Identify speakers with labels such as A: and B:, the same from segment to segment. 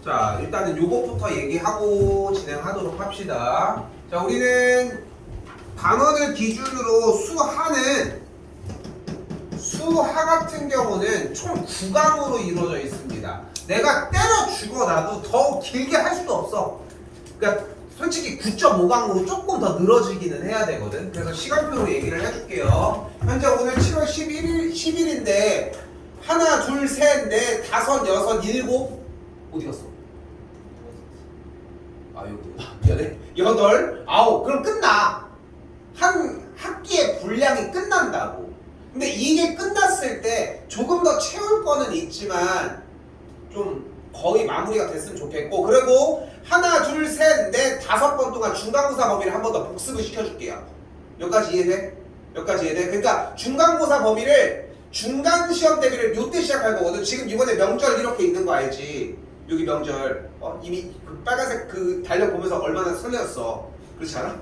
A: 자, 일단은 요것부터 얘기하고 진행하도록 합시다. 자, 우리는 단원을 기준으로 수하 같은 경우는 총 9강으로 이루어져 있습니다. 내가 때려 죽어놔도 더 길게 할 수도 없어. 그러니까 솔직히 9.5강으로 조금 더 늘어지기는 해야 되거든. 그래서 시간표로 얘기를 해줄게요. 현재 오늘 7월 10일인데 하나, 둘, 셋, 넷, 다섯, 여섯, 일곱 어디 갔어? 아 여기 미안해. 여덟, 아홉. 그럼 끝나. 한 학기의 분량이 끝난다고. 근데 이게 끝났을 때 조금 더 채울 거는 있지만 좀 거의 마무리가 됐으면 좋겠고, 그리고 하나, 둘, 셋, 넷, 다섯 번 동안 중간고사 범위를 한 번 더 복습을 시켜줄게요. 여기까지 이해돼? 여기까지 이해돼? 그러니까 중간고사 범위를 중간 시험 대비를 요때 시작할 거거든. 지금 이번에 명절 이렇게 있는 거 알지? 여기 명절 이미 그 빨간색 그 달려보면서 얼마나 설레었어. 그렇지 않아?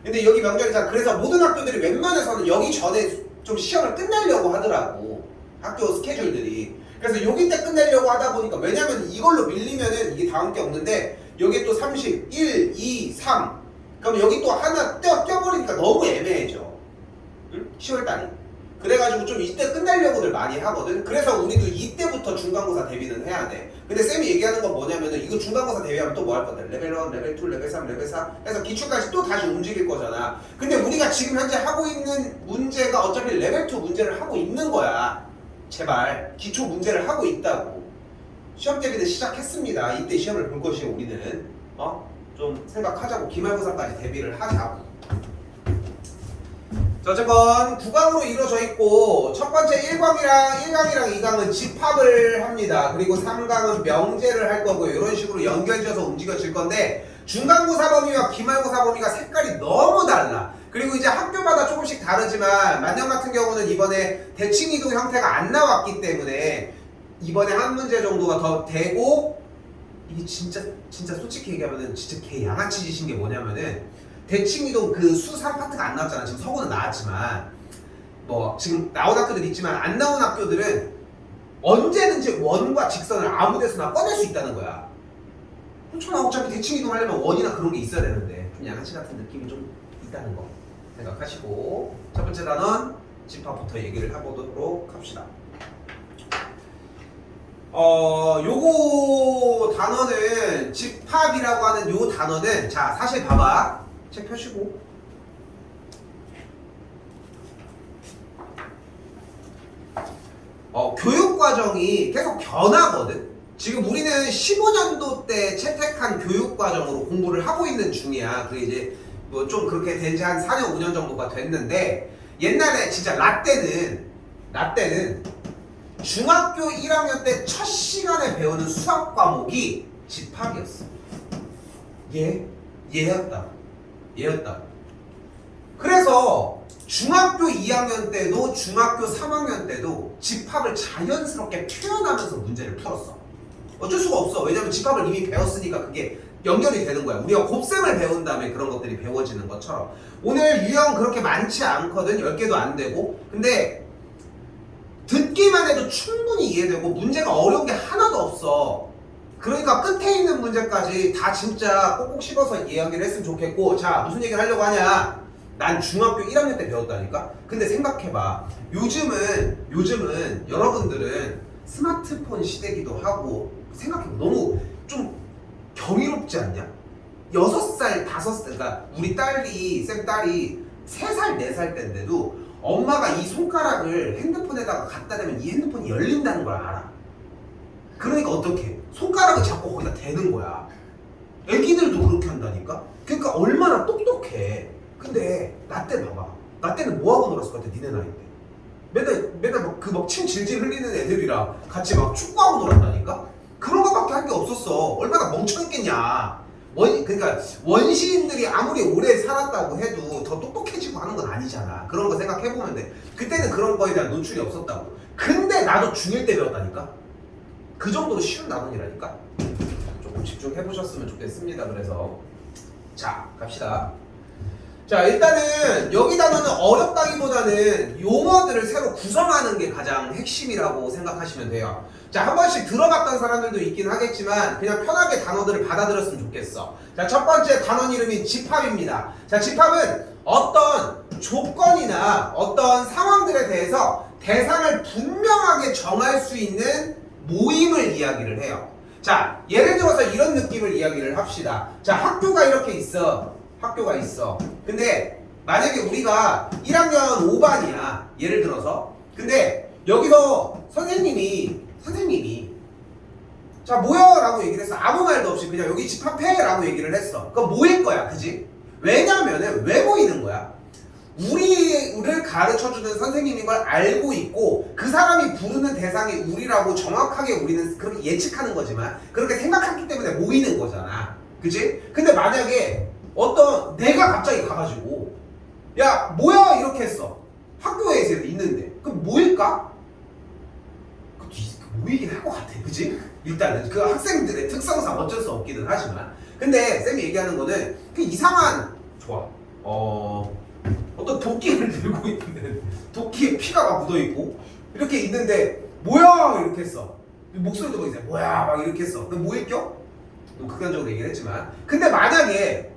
A: 근데 여기 명절이잖아. 그래서 모든 학교들이 웬만해서는 여기 전에 좀 시험을 끝내려고 하더라고. 학교 스케줄들이. 그래서 여기 때 끝내려고 하다 보니까, 왜냐면 이걸로 밀리면은 이게 다음 게 없는데 여기 또 30, 1, 2, 3 그럼 여기 또 하나 껴버리니까 너무 애매해져. 응? 10월달이. 그래가지고 좀 이때 끝내려고들 많이 하거든. 그래서 우리도 이때부터 중간고사 대비는 해야 돼. 근데 쌤이 얘기하는 건 뭐냐면은 이거 중간고사 대비하면 또 뭐 할 건데? 레벨 1, 레벨 2, 레벨 3, 레벨 4 해서 기출까지 또 다시 움직일 거잖아. 근데 우리가 지금 현재 하고 있는 문제가 어차피 레벨 2 문제를 하고 있는 거야. 제발 기초 문제를 하고 있다고. 시험 대비는 시작했습니다. 이때 시험을 볼 것이요. 우리는 좀 생각하자고. 기말고사까지 대비를 하자고. 자, 어쨌건 9강으로 이루어져 있고, 첫 번째 1강이랑 2강은 집합을 합니다. 그리고 3강은 명제를 할 거고요. 이런 식으로 연결지어서 움직여질 건데, 중간고사 범위와 기말고사 범위가 색깔이 너무 달라. 그리고 이제 학교마다 조금씩 다르지만 만년 같은 경우는 이번에 대칭이동 형태가 안 나왔기 때문에 이번에 한 문제 정도가 더 되고, 이게 진짜 솔직히 얘기하면은 진짜 개 양아치 짓인 게 뭐냐면은, 대칭이동 그 수 3파트가 안 나왔잖아. 지금 서구는 나왔지만 뭐 지금 나온 학교들 있지만 안 나온 학교들은 언제든지 원과 직선을 아무 데서나 꺼낼 수 있다는 거야. 그렇잖아. 어차피 대칭이동 하려면 원이나 그런 게 있어야 되는데 좀 양아치 같은 느낌이 좀 있다는 거 생각하시고, 첫 번째 단원 집합부터 얘기를 해보도록 합시다. 요거 단어는, 집합이라고 하는 요 단어는, 자 사실 봐봐. 책 펴시고. 교육과정이 계속 변하거든. 지금 우리는 15년도 때 채택한 교육과정으로 공부를 하고 있는 중이야. 그게 이제 뭐 좀 그렇게 된 지 한 4년 5년 정도가 됐는데, 옛날에 진짜 라떼는 중학교 1학년 때 첫 시간에 배우는 수학 과목이 집합이었어. 얘였다. 그래서 중학교 2학년 때도 중학교 3학년 때도 집합을 자연스럽게 표현하면서 문제를 풀었어. 어쩔 수가 없어. 왜냐면 집합을 이미 배웠으니까 그게 연결이 되는 거야. 우리가 곱셈을 배운 다음에 그런 것들이 배워지는 것처럼. 오늘 유형 그렇게 많지 않거든. 10개도 안 되고. 근데 듣기만 해도 충분히 이해되고 문제가 어려운 게 하나도 없어. 그러니까 끝에 있는 문제까지 다 진짜 꼭꼭 씹어서 이야기를 했으면 좋겠고. 자, 무슨 얘기를 하려고 하냐? 난 중학교 1학년 때 배웠다니까? 근데 생각해봐. 요즘은 여러분들은 스마트폰 시대기도 하고, 생각해봐. 너무 좀 경이롭지 않냐? 6살, 5살, 그러니까 우리 쌤 딸이 3살, 4살 때인데도 엄마가 이 손가락을 핸드폰에다가 갖다 대면 이 핸드폰이 열린다는 걸 알아. 그러니까 어떡해? 손가락을 잡고 거기다 대는 거야. 애기들도 그렇게 한다니까? 그러니까 얼마나 똑똑해. 근데 나 때 봐봐. 나 때는 뭐하고 놀았을 것 같아? 니네 나이 때. 맨날 막 침 질질 흘리는 애들이랑 같이 막 축구하고 놀았다니까? 그런 거밖에 할 게 없었어. 얼마나 멍청했겠냐. 그러니까 원시인들이 아무리 오래 살았다고 해도 더 똑똑해지고 하는 건 아니잖아. 그런 거 생각해보면 돼. 그때는 그런 거에 대한 노출이 없었다고. 근데 나도 중1 때 배웠다니까? 그 정도로 쉬운 단원이라니까? 조금 집중해보셨으면 좋겠습니다. 그래서 자, 갑시다. 자, 일단은 여기 단어는 어렵다기보다는 용어들을 새로 구성하는 게 가장 핵심이라고 생각하시면 돼요. 자, 한 번씩 들어봤던 사람들도 있긴 하겠지만 그냥 편하게 단어들을 받아들였으면 좋겠어. 자, 첫 번째 단원 이름이 집합입니다. 자, 집합은 어떤 조건이나 어떤 상황들에 대해서 대상을 분명하게 정할 수 있는 모임을 이야기를 해요. 자, 예를 들어서 이런 느낌을 이야기를 합시다. 자, 학교가 이렇게 있어. 학교가 있어. 근데 만약에 우리가 1학년 5반이야. 예를 들어서. 근데 여기서 선생님이 자, 모여 라고 얘기를 했어. 아무 말도 없이 그냥 여기 집합해 라고 얘기를 했어. 그럼 모일 거야. 그지? 왜냐면은 왜 모이는 거야? 우리를 가르쳐주는 선생님인 걸 알고 있고 그 사람이 부르는 대상이 우리라고 정확하게 우리는 그렇게 예측하는 거지만 그렇게 생각했기 때문에 모이는 거잖아. 그치? 근데 만약에 어떤 내가 갑자기 가가지고 야 뭐야 이렇게 했어. 학교에 있는데 그럼 모일까? 모이긴 할 것 같아. 그치? 일단은 그 학생들의 특성상 어쩔 수 없기는 하지만 근데 쌤이 얘기하는 거는 그 이상한 좋아. 어떤 도끼를 들고 있는데 도끼에 피가 막 묻어있고 이렇게 있는데 뭐야 이렇게 했어. 목소리도 막 이제 뭐야 막 이렇게 했어. 그럼 뭐 있겨? 극단적으로 얘기를 했지만 근데 만약에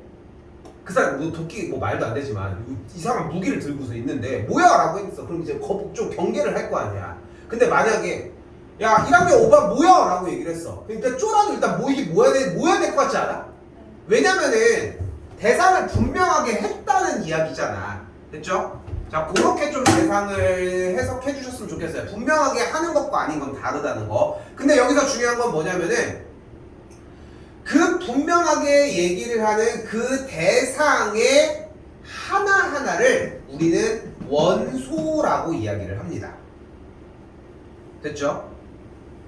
A: 그 사람 뭐 도끼 뭐 말도 안 되지만 이상한 무기를 들고서 있는데 뭐야 라고 했어. 그럼 이제 좀 경계를 할 거 아니야. 근데 만약에 야 1학년 5반 뭐야 라고 얘기를 했어. 그러니까 쪼라도 일단 모여야 될 것 같지 않아? 왜냐면은 대상을 분명하게 했다는 이야기잖아. 됐죠? 자, 그렇게 좀 대상을 해석해 주셨으면 좋겠어요. 분명하게 하는 것과 아닌 건 다르다는 거. 근데 여기서 중요한 건 뭐냐면은 그 분명하게 얘기를 하는 그 대상의 하나하나를 우리는 원소라고 이야기를 합니다. 됐죠?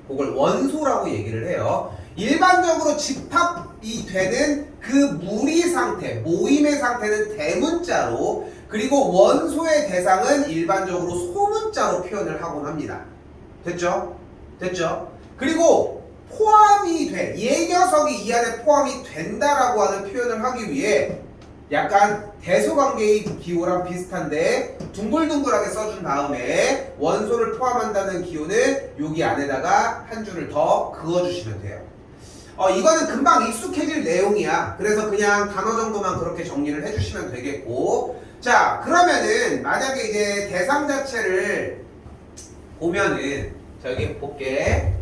A: 그걸 원소라고 얘기를 해요. 일반적으로 집합이 되는 그 무리 상태, 모임의 상태는 대문자로 그리고 원소의 대상은 일반적으로 소문자로 표현을 하곤 합니다. 됐죠? 됐죠? 그리고 포함이 돼. 이 녀석이 이 안에 포함이 된다라고 하는 표현을 하기 위해 약간 대소관계의 기호랑 비슷한데 둥글둥글하게 써준 다음에 원소를 포함한다는 기호는 여기 안에다가 한 줄을 더 그어주시면 돼요. 이거는 금방 익숙해질 내용이야. 그래서 그냥 단어 정도만 그렇게 정리를 해주시면 되겠고 자 그러면은 만약에 이제 대상 자체를 보면은 자 여기 볼게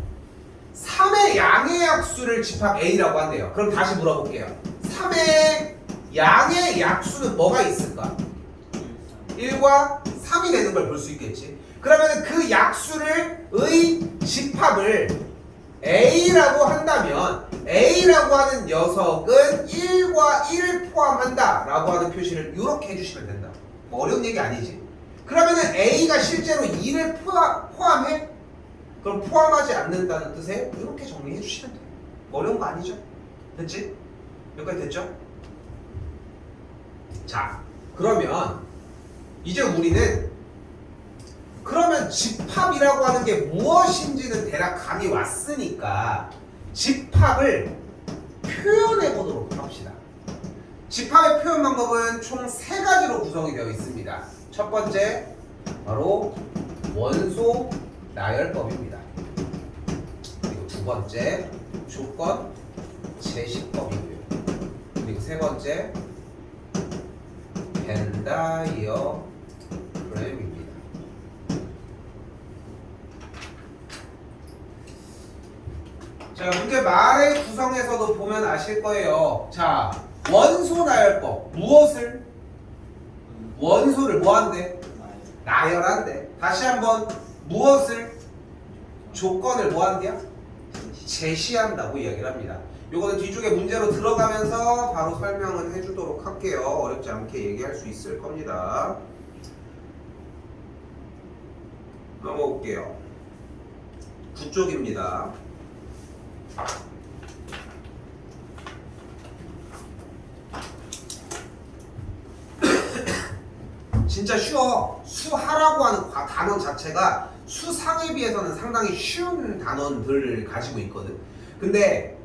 A: 3의 양의 약수를 집합 A라고 한대요. 그럼 다시 물어볼게요. 3의 양의 약수는 뭐가 있을까? 1과 3이 되는 걸 볼 수 있겠지. 그러면 그 약수를 집합을 A라고 한다면 A라고 하는 녀석은 1과 1을 포함한다 라고 하는 표시를 이렇게 해주시면 된다. 뭐 어려운 얘기 아니지. 그러면은 A가 실제로 2를 포함해? 그럼 포함하지 않는다는 뜻에 이렇게 정리해 주시면 돼요. 어려운 거 아니죠? 됐지? 여기까지 됐죠? 자, 그러면 이제 우리는 그러면 집합이라고 하는 게 무엇인지는 대략 감이 왔으니까 집합을 표현해 보도록 합시다. 집합의 표현 방법은 총 3가지로 구성이 되어 있습니다. 첫 번째 바로 원소 나열법입니다. 그리고 두 번째 조건 제시법이고요. 그리고 세 번째 벤 다이어그램입니다. 자, 문제 말의 구성에서도 보면 아실 거예요. 자, 원소 나열법. 무엇을? 원소를 뭐 한대? 나열한대. 다시 한번 무엇을? 조건을 뭐 한대요? 제시한다고 이야기를 합니다. 요거는 뒤쪽에 문제로 들어가면서 바로 설명을 해주도록 할게요. 어렵지 않게 얘기할 수 있을 겁니다. 넘어올게요. 9쪽입니다. 진짜 쉬워. 수하라고 하는 단어 자체가 수상에 비해서는 상당히 쉬운 단어들을 가지고 있거든. 근데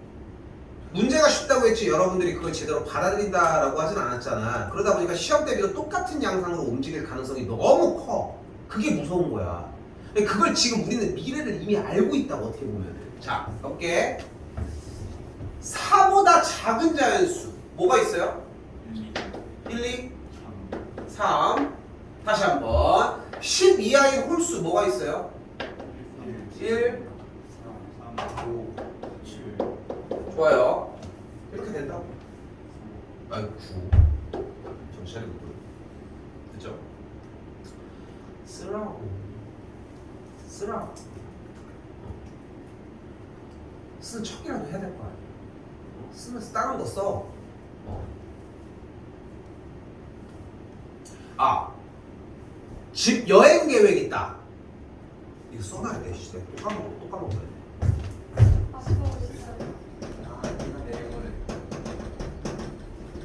A: 문제가 쉽다고 했지 여러분들이 그걸 제대로 받아들인다라고 하진 않았잖아. 그러다 보니까 시험 대비도 똑같은 양상으로 움직일 가능성이 너무 커. 그게 무서운 거야. 근데 그걸 지금 우리는 미래를 이미 알고 있다고 어떻게 보면. 자, 볼게. 4보다 작은 자연수 뭐가 있어요? 1, 2, 3. 다시 한번 10 이하의 홀수 뭐가 있어요? 1,
B: 3, 5, 7.
A: 좋아요. 이렇게 된다고. 아이고 9. 정신 차리고 그죠? 쓰라고. 쓰는 척이라도 해야 될 거 아니야. 쓰면서 다른 거 써. 집 여행 계획 있다. 이거 써놔야 돼. 시대. 또 까먹어야 돼.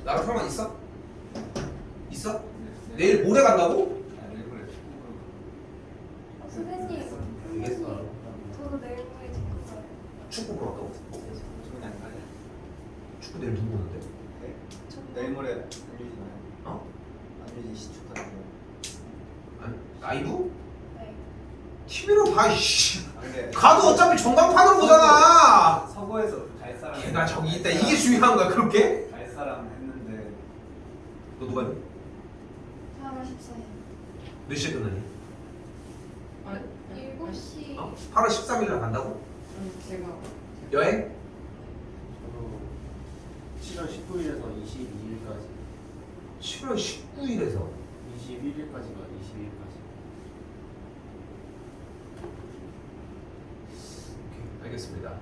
A: 나랑 상관 있어? 있어? 내일 모레 간다고?
C: 선생님,
A: 알겠어.
C: 저도 내일 모레 축구 가요.
A: 축구 보러 갔다고?
B: 저는 안 가요.
A: 축구 내일 누구 보는데?
B: 네?
C: 저도
B: 내일 모레 안유진 나요.
A: 어?
B: 안유진 씨 축하드려요.
A: 아니, 라이브?
C: 네.
A: TV로 봐, 이씨.
B: 아, 근데
A: 가도 어차피 전광판으로 보잖아.
B: 서고에서 갈 사람.
A: 걔가 저기 있다. 이게 중요한 거야, 그렇게?
B: 갈 사람 했는데
A: 너 누가 했니?
C: 4월 14일.
A: 몇 시에 끝나니?
C: 7시.
A: 8월 13일 날 간다고?
D: 제가
A: 여행?
E: 저도 7월 19일에서 22일까지
A: 7월 19일에서
E: 21일까지가 22일까지
A: 오케이, 알겠습니다.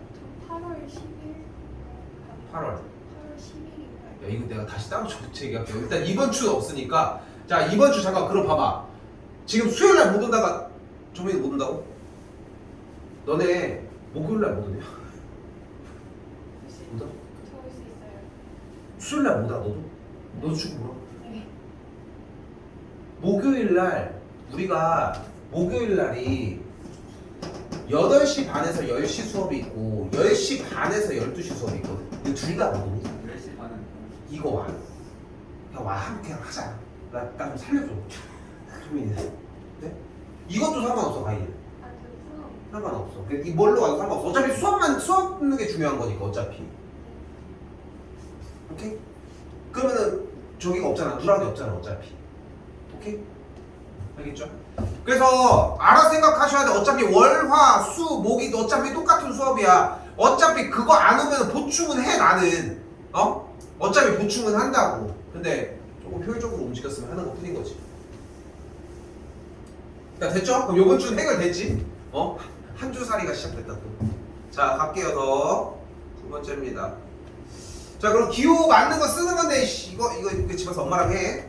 C: 저 8월 10일.
A: 8월.
C: 8월 10일인가요?
A: 야, 이거 내가 다시 따로 얘기할게요. 일단 이번 주는 없으니까. 자, 이번 주 잠깐 그럼 봐봐. 지금 수요일 날 못 온다가 정민이 못 온다고? 너네 목요일 날 못 오냐? 못 와?
C: 저 올 수 있어요.
A: 수요일 날 못 와, 너도? 너도 축구 보러?
C: 네.
A: 목요일 날 우리가 목요일 날이 8시 반에서 10시 수업이 있고 10시 반에서 12시 수업이 있거든. 이거 둘 다 못 오니?
B: 10시 반은
A: 이거 와. 그냥 와, 그냥 하자. 나 좀 살려줘. 조민이. 네? 이것도 상관없어, 가이드.
C: 아, 저 수업.
A: 상관없어. 이 뭘로 와도 상관없어. 어차피 수업 듣는 게 중요한 거니까, 어차피. 오케이? 그러면은 저기가 없잖아. 누락이 없잖아, 어차피. 오케이? 알겠죠? 그래서 알아 생각하셔야 돼. 어차피 월, 화, 수, 목이 어차피 똑같은 수업이야. 어차피 그거 안 오면 보충은 해, 나는. 어차피 보충은 한다고. 근데 조금 효율적으로 움직였으면 하는 것 뿐인 거지. 자, 됐죠? 그럼 요번 주는 해결됐지? 한 주 살이가 시작됐다 또. 자, 갈게요 더. 두 번째입니다. 자, 그럼 기호 맞는 거 쓰는 건데 이거 집에서 엄마랑 해.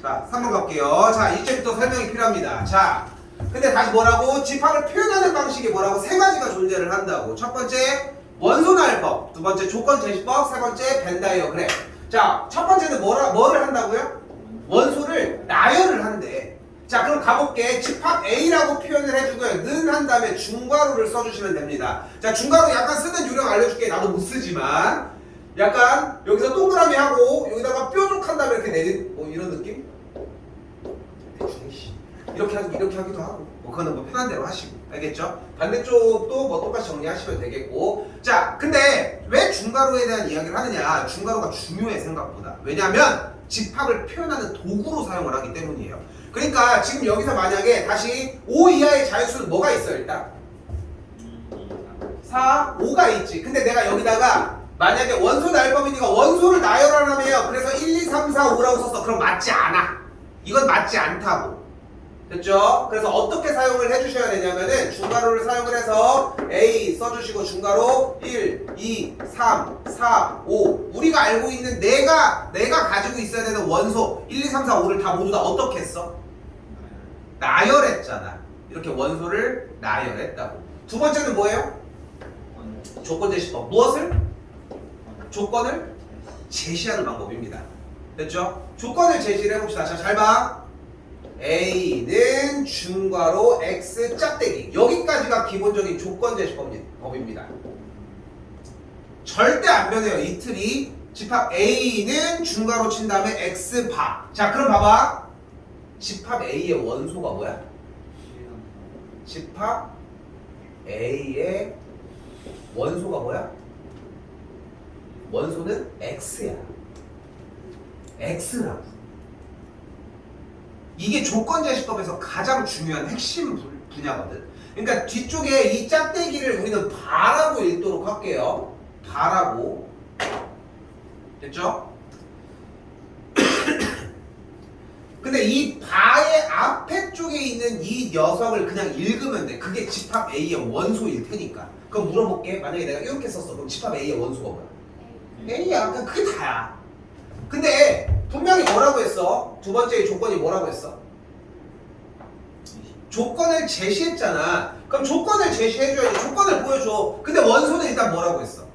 A: 자, 3번 갈게요. 자, 이제부터 설명이 필요합니다. 자, 근데 다시 뭐라고? 집합을 표현하는 방식이 뭐라고? 세 가지가 존재를 한다고. 첫 번째 원소날법, 두 번째 조건제시법, 세 번째 벤다이어그램. 자, 첫 번째는 뭐를 한다고요? 원소를 나열을 한대. 자, 그럼 가볼게. 집합 A라고 표현을 해주고요. 는 한 다음에 중괄호를 써주시면 됩니다. 자, 중괄호 약간 쓰는 요령 알려줄게. 나도 못 쓰지만 약간 여기서 동그라미 하고 여기다가 뾰족한 다음에 이렇게 내린 이런 느낌? 이렇게 하기도 하고 그거는 뭐 편한 대로 하시고 알겠죠? 반대쪽도 뭐 똑같이 정리하시면 되겠고. 자, 근데 왜 중괄호에 대한 이야기를 하느냐? 중괄호가 중요해 생각보다. 왜냐하면 집합을 표현하는 도구로 사용을 하기 때문이에요. 그러니까 지금 여기서 만약에 다시 5 이하의 자연수는 뭐가 있어? 일단 4, 5가 있지. 근데 내가 여기다가 만약에 원소 나열법이니까 원소를 나열하라며요. 그래서 1, 2, 3, 4, 5라고 썼어. 그럼 맞지 않아. 이건 맞지 않다고. 됐죠? 그래서 어떻게 사용을 해주셔야 되냐면은 중괄호를 사용을 해서 A 써주시고 중괄호 1, 2, 3, 4, 5 우리가 알고 있는 내가 가지고 있어야 되는 원소 1, 2, 3, 4, 5를 다 모두 다 어떻게 했어? 나열했잖아. 이렇게 원소를 나열했다고. 두 번째는 뭐예요? 조건제시법. 무엇을? 조건을 제시하는 방법입니다. 됐죠? 조건을 제시를 해봅시다. 자, 잘 봐. A는 중괄호 X 짝대기. 여기까지가 기본적인 조건제시법입니다. 절대 안 변해요. 이 틀이 집합 A는 중괄호 친 다음에 X바. 자 그럼 봐봐. 집합 A의 원소가 뭐야? 집합 A의 원소가 뭐야? 원소는 X야. X라고. 이게 조건제시법에서 가장 중요한 핵심 분야거든. 그러니까 뒤쪽에 이 짝대기를 우리는 바라고 읽도록 할게요. 바라고. 됐죠? 근데 이 바의 앞에 쪽에 있는 이 녀석을 그냥 읽으면 돼. 그게 집합 A의 원소일 테니까. 그럼 물어볼게. 만약에 내가 이렇게 썼어. 그럼 집합 A의 원소가 뭐야? A야. 그냥 그게 다야. 근데 분명히 뭐라고 했어? 두 번째 조건이 뭐라고 했어? 조건을 제시했잖아. 그럼 조건을 제시해줘야지. 조건을 보여줘. 근데 원소는 일단 뭐라고 했어?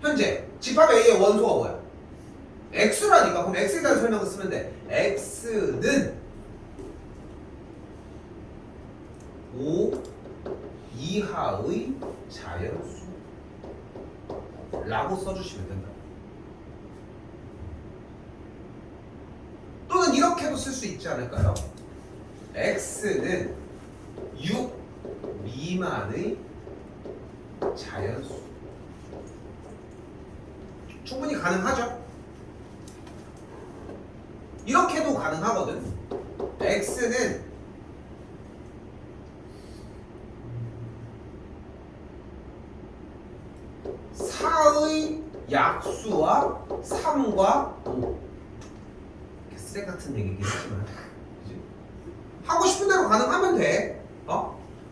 A: 현재 집합 A의 원소가 뭐야? X라니까. 그럼 X에 대한 설명을 쓰면 돼. X는 5 이하의 자연수 라고 써주시면 된다. 또는 이렇게도 쓸 수 있지 않을까요? X는 6 미만의 자연수. 충분히 가능하죠? 이렇게도 가능하거든. X는 4의 약수와 3과 5. 쓰레 같은 얘기긴 하지만 그치? 하고 싶은 대로 가능하면 돼.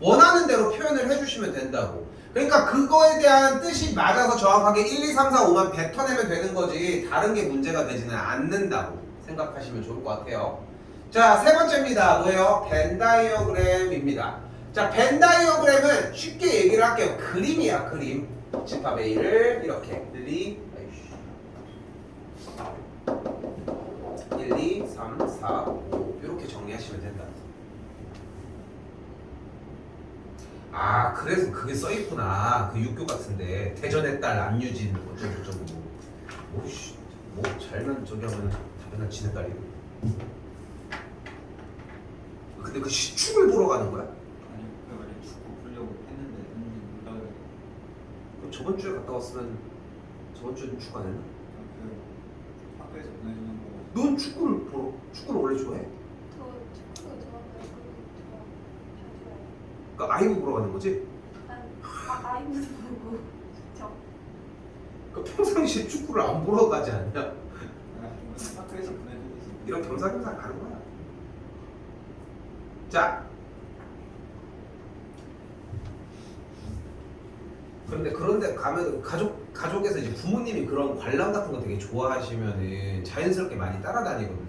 A: 원하는 대로 표현을 해주시면 된다고. 그러니까 그거에 대한 뜻이 맞아서 정확하게 1, 2, 3, 4, 5만 뱉어내면 되는 거지 다른 게 문제가 되지는 않는다고 생각하시면 좋을 것 같아요. 자, 세 번째입니다. 뭐예요? 벤 다이어그램입니다. 자, 벤 다이어그램은 쉽게 얘기를 할게요. 그림이야, 그림. 집합 A를 이렇게 1, 2, 3, 4, 5 이렇게 정리하시면 된다. 아, 그래서 그게 써있구나. 그 육교 같은데 대전의 딸 안유진 어쩌고저쩌고 뭐씨 뭐 잘만 저기 하면 당연한 지네 딸이고. 근데 그 시축을 보러 가는 거야?
B: 아니 그 원래 축구 보려고 했는데 연락을
A: 그럼 저번 주에 갔다 왔으면 저번 주에는 축구 안 했나?
B: 그 학교에서 보내주는 거.
A: 넌 축구를 원래 좋아해?
C: 저 축구 좋아하고 야구 좋아해요.
A: 그러니까 아이브 보러 가는 거지?
C: 아이브도 보고 저
A: 그러니까 평상시에 축구를 안 보러 가지 않냐?
B: 학교에서 보내주고 있어.
A: 이런 겸사겸사 가는 거야. 자, 그런데 가면 가족에서 이제 부모님이 그런 관람 같은 거 되게 좋아하시면은 자연스럽게 많이 따라다니거든.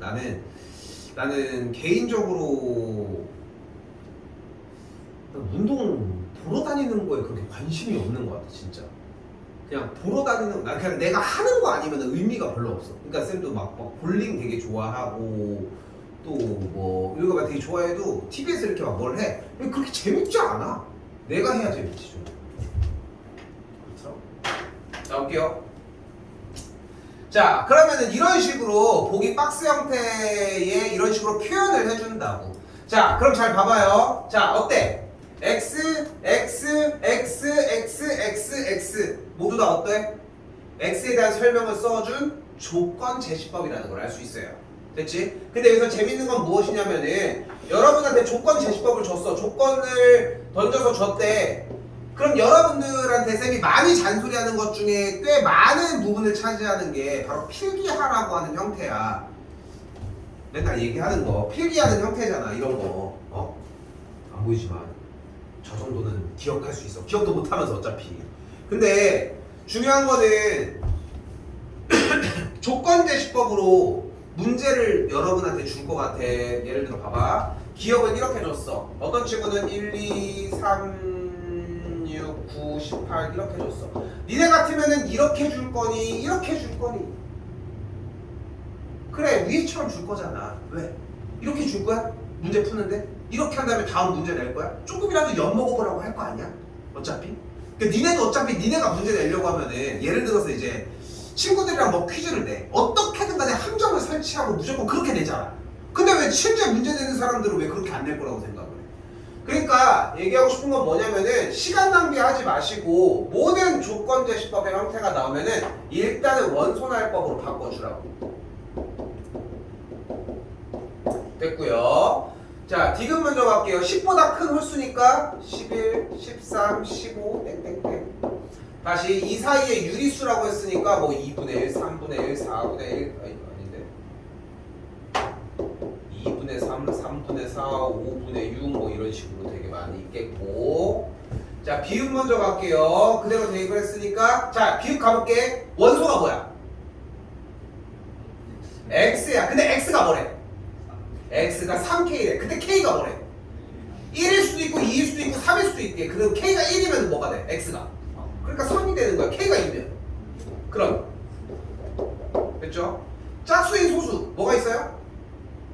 A: 나는 개인적으로 운동 보러 다니는 거에 그렇게 관심이 없는 것 같아, 진짜. 그냥 보러 다니는, 난 그냥 내가 하는 거 아니면 의미가 별로 없어. 그러니까 쌤도 막 볼링 되게 좋아하고 또 뭐 이런 거 되게 좋아해도 TV에서 이렇게 막 뭘 해. 그렇게 재밌지 않아. 내가 해야 재밌지 좀. 그렇죠? 나올게요. 자, 그러면은 이런 식으로 보기 박스 형태의 이런 식으로 표현을 해준다고. 자, 그럼 잘 봐봐요. 자, 어때? X, X, X, X, X, X 모두 다 어때? X에 대한 설명을 써준 조건 제시법이라는 걸 알 수 있어요. 됐지? 근데 여기서 재밌는 건 무엇이냐면은 여러분한테 조건 제시법을 줬어. 조건을 던져서 줬대. 그럼 여러분들한테 쌤이 많이 잔소리하는 것 중에 꽤 많은 부분을 차지하는 게 바로 필기하라고 하는 형태야. 맨날 얘기하는 거 필기하는 형태잖아. 이런 거 안 보이지만 저 정도는 기억할 수 있어. 기억도 못하면서 어차피. 근데 중요한 거는 조건 제시법으로 문제를 여러분한테 줄 것 같아. 예를 들어 봐봐. 기억은 이렇게 줬어. 어떤 친구는 1, 2, 3, 6, 9, 18 이렇게 줬어. 니네 같으면은 이렇게 줄 거니 이렇게 줄 거니. 그래, 위에처럼 줄 거잖아. 왜? 이렇게 줄 거야? 문제 푸는데? 이렇게 한 다음에 다음 문제 낼 거야? 조금이라도 엿먹어보라고 할 거 아니야? 어차피? 그러니까 니네도 어차피 니네가 문제 내려고 하면은 예를 들어서 이제 친구들이랑 뭐 퀴즈를 내 어떻게든 간에 함정을 설치하고 무조건 그렇게 내잖아. 근데 왜 실제 문제 내는 사람들은 왜 그렇게 안 낼 거라고 생각을 해? 그러니까 얘기하고 싶은 건 뭐냐면은 시간 낭비하지 마시고 모든 조건 제시법의 형태가 나오면은 일단은 원소날법으로 바꿔주라고. 됐고요. 자, 디귿 먼저 갈게요. 10보다 큰 홀수니까 11, 13, 15 땡땡땡. 다시 이 사이에 유리수라고 했으니까 뭐 2분의 1, 3분의 1, 4분의 1 아닌데 2분의 3, 3분의 4, 5분의 6 뭐 이런 식으로 되게 많이 있겠고. 자, 비읍 먼저 갈게요. 그대로 대입을 했으니까 자, 비읍 가볼게. 원소가 뭐야? x야. 근데 x가 뭐래? x가 3k래. 근데 k가 뭐래? 1일 수도 있고 2일 수도 있고 3일 수도 있게. 그럼 k가 1이면 뭐가 돼? x가. 그러니까 3이 되는 거야. k가 2면. 그럼 됐죠? 짝수인 소수 뭐가 있어요?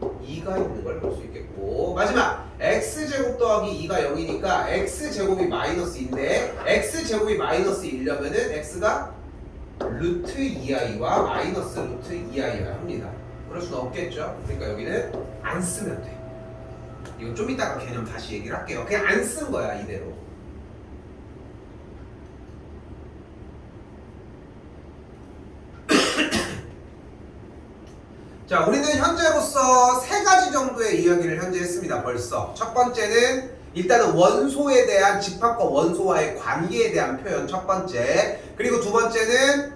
A: 2가 있는 걸 볼 수 있겠고. 마지막 x제곱 더하기 2가 0이니까 x제곱이 마이너스 2인데 x제곱이 마이너스 1려면은 x가 루트 2i와 마이너스 루트 2i가 합니다. 그럴 수는 없겠죠. 그러니까 여기는 안 쓰면 돼. 이거 좀 이따가 개념 다시 얘기를 할게요. 그냥 안 쓴 거야 이대로. 자, 우리는 현재로서 세 가지 정도의 이야기를 현재 했습니다. 벌써 첫 번째는 일단은 원소에 대한 집합과 원소와의 관계에 대한 표현 첫 번째, 그리고 두 번째는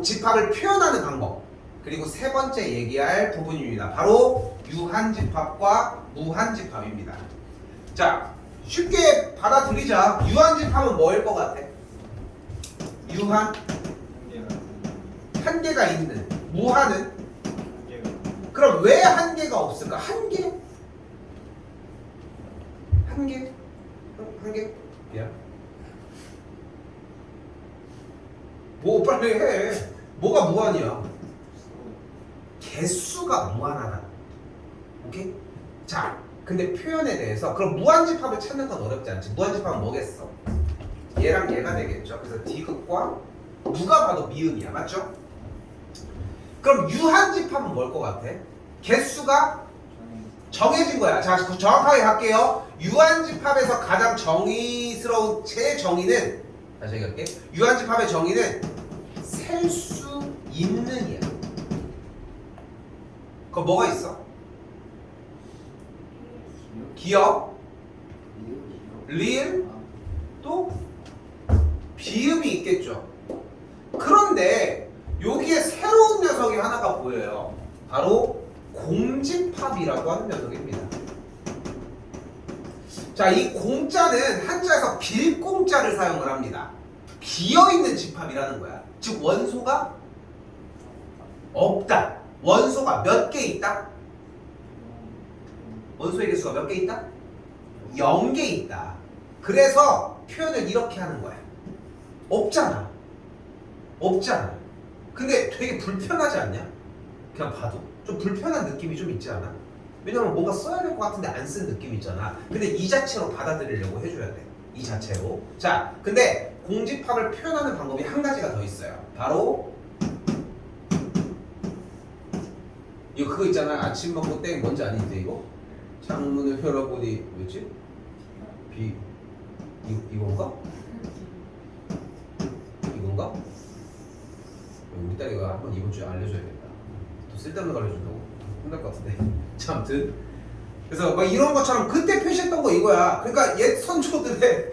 A: 집합을 표현하는 방법, 그리고 세 번째 얘기할 부분입니다. 바로 유한집합과 무한집합입니다. 자, 쉽게 받아들이자. 유한집합은 뭐일 것 같아? 유한 한계가 있는. 무한은 그럼 왜 한계가 없을까? 한계? 한계? 한계? 야. 뭐 빨리 해. 뭐가 무한이야? 개수가 무한하다. 오케이? 자, 근데 표현에 대해서 그럼 무한집합을 찾는 건 어렵지 않지. 무한집합은 뭐겠어? 얘랑 얘가 되겠죠. 그래서 디귿과 누가 봐도 미음이야. 맞죠? 그럼 유한집합은 뭘 것 같아? 개수가 정해진 거야. 자, 정확하게 갈게요. 유한집합에서 가장 정의스러운 제 정의는 다시 얘기할게. 유한집합의 정의는 셀 수 있는이야. 그럼 뭐가 있어? 기억, 리을, 또 비음이 있겠죠. 그런데 여기에 새로운 녀석이 하나가 보여요. 바로 공집합이라고 하는 녀석입니다. 자, 이 공자는 한자에서 빌공자를 사용을 합니다. 비어있는 집합이라는 거야. 즉 원소가 없다. 원소가 몇 개 있다? 원소의 개수가 몇 개 있다? 0개 있다. 그래서 표현을 이렇게 하는 거야. 없잖아. 없잖아. 근데 되게 불편하지 않냐? 그냥 봐도 좀 불편한 느낌이 좀 있지 않아? 왜냐면 뭔가 써야 될 것 같은데 안 쓴 느낌이 있잖아. 근데 이 자체로 받아들이려고 해줘야 돼. 이 자체로. 자, 근데 공집합을 표현하는 방법이 한 가지가 더 있어요. 바로 이거 그거 있잖아. 아침 먹고 땡 뭔지 아닌데 이거? 창문을 열어보니 뭐였지? 이건가? 이건가? 우리 딸이가 한번 이번 주에 알려줘야겠다. 또 쓸데없는 거 알려준다고 혼날 것 같은데. 자, 아무튼 그래서 막 이런 것처럼 그때 표시했던 거 이거야. 그러니까 옛 선조들의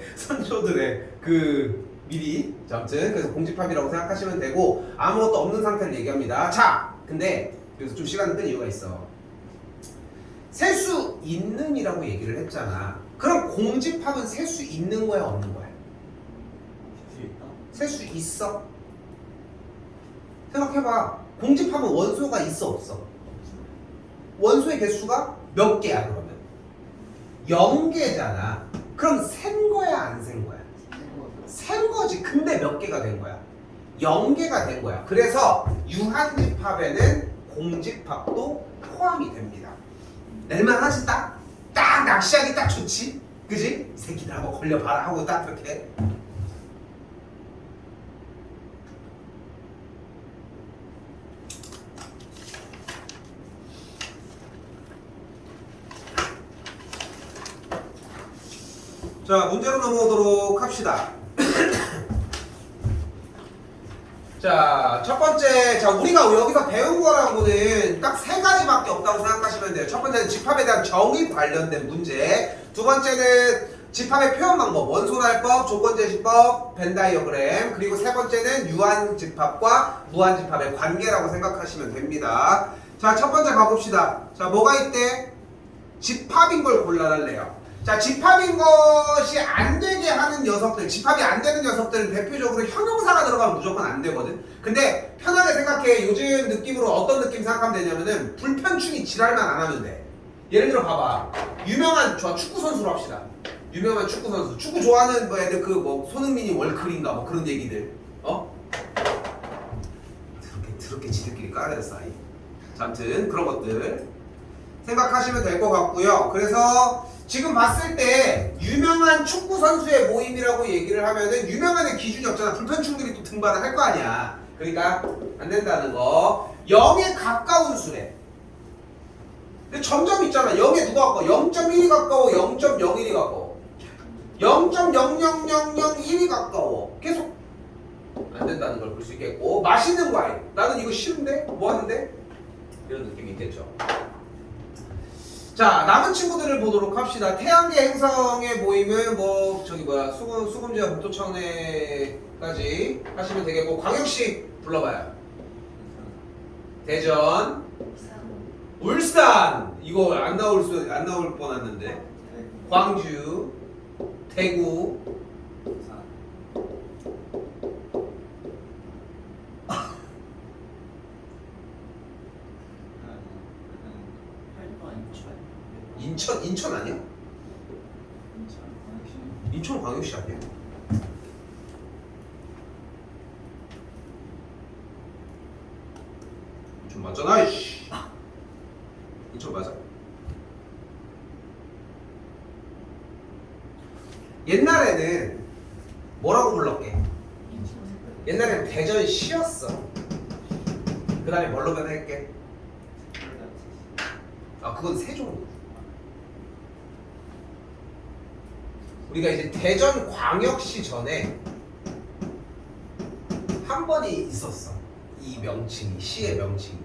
A: 그 미리. 자, 아무튼 그래서 공집합이라고 생각하시면 되고 아무것도 없는 상태를 얘기합니다. 자, 근데 그래서 좀 시간을 끈 이유가 있어. 셀 수 있는이라고 얘기를 했잖아. 그럼 공집합은 셀 수 있는 거야, 없는 거야? 셀 수 있어? 생각해봐. 공집합은 원소가 있어, 없어? 원소의 개수가 몇 개야, 그러면? 0개잖아. 그럼 센 거야, 안 센 거야? 센 거지. 근데 몇 개가 된 거야? 0개가 된 거야. 그래서 유한집합에는 공집합도 포함이 됩니다. 낼만하지? 딱 낚시하기 딱 좋지? 그지? 이 새끼들 한번 걸려봐라 하고 딱 그렇게. 자, 문제로 넘어오도록 합시다. 자, 첫 번째, 자, 우리가 여기서 배운 거라고는 딱 세 가지밖에 없다고 생각하시면 돼요. 첫 번째는 집합에 대한 정의 관련된 문제. 두 번째는 집합의 표현 방법, 원소날법, 조건제시법, 벤다이어그램. 그리고 세 번째는 유한집합과 무한집합의 관계라고 생각하시면 됩니다. 자, 첫 번째 가봅시다. 자, 뭐가 있대? 집합인 걸 골라달래요. 자, 집합인 것이 안 되게 하는 녀석들, 집합이 안 되는 녀석들은 대표적으로 형용사가 들어가면 무조건 안 되거든. 근데 편하게 생각해. 요즘 느낌으로 어떤 느낌 생각하면 되냐면은 불편충이 지랄만 안 하면 돼. 예를 들어 봐봐. 유명한 축구 선수로 합시다. 유명한 축구 선수. 축구 좋아하는 뭐 애들 그 뭐 손흥민이 월클인가 뭐 그런 얘기들. 드럽게 지들끼리 까내렸어. 자, 아무튼 그런 것들 생각하시면 될 것 같고요. 그래서 지금 봤을 때 유명한 축구 선수의 모임이라고 얘기를 하면은 유명한의 기준이 없잖아. 불편충들이 또 등반을 할 거 아니야. 그러니까 안 된다는 거. 0에 가까운 수래. 근데 점점 있잖아. 0에 누가 가까워? 0.1이 가까워? 0.01이 가까워? 0.00001이 가까워. 계속 안 된다는 걸 볼 수 있겠고. 맛있는 과일. 나는 이거 싫은데? 뭐 하는데? 이런 느낌이 있겠죠. 자, 남은 친구들을 보도록 합시다. 태양계 행성의 모임은 뭐 저기 뭐야 수금지와 복도청내까지 하시면 되겠고, 광역시 불러봐요. 대전, 울산 이거 안 나올 뻔했는데, 광주, 대구, 인천 아니야? 인천 광역시 아니야? 인천 맞잖아. 이씨. 인천 맞아. 옛날에는 뭐라고 불렀게? 옛날에는 대전시였어. 그 다음에 뭘로 변할게? 아, 그건 세종. 우리가 이제 대전광역시 전에 한 번이 있었어. 이 명칭이, 시의 명칭이.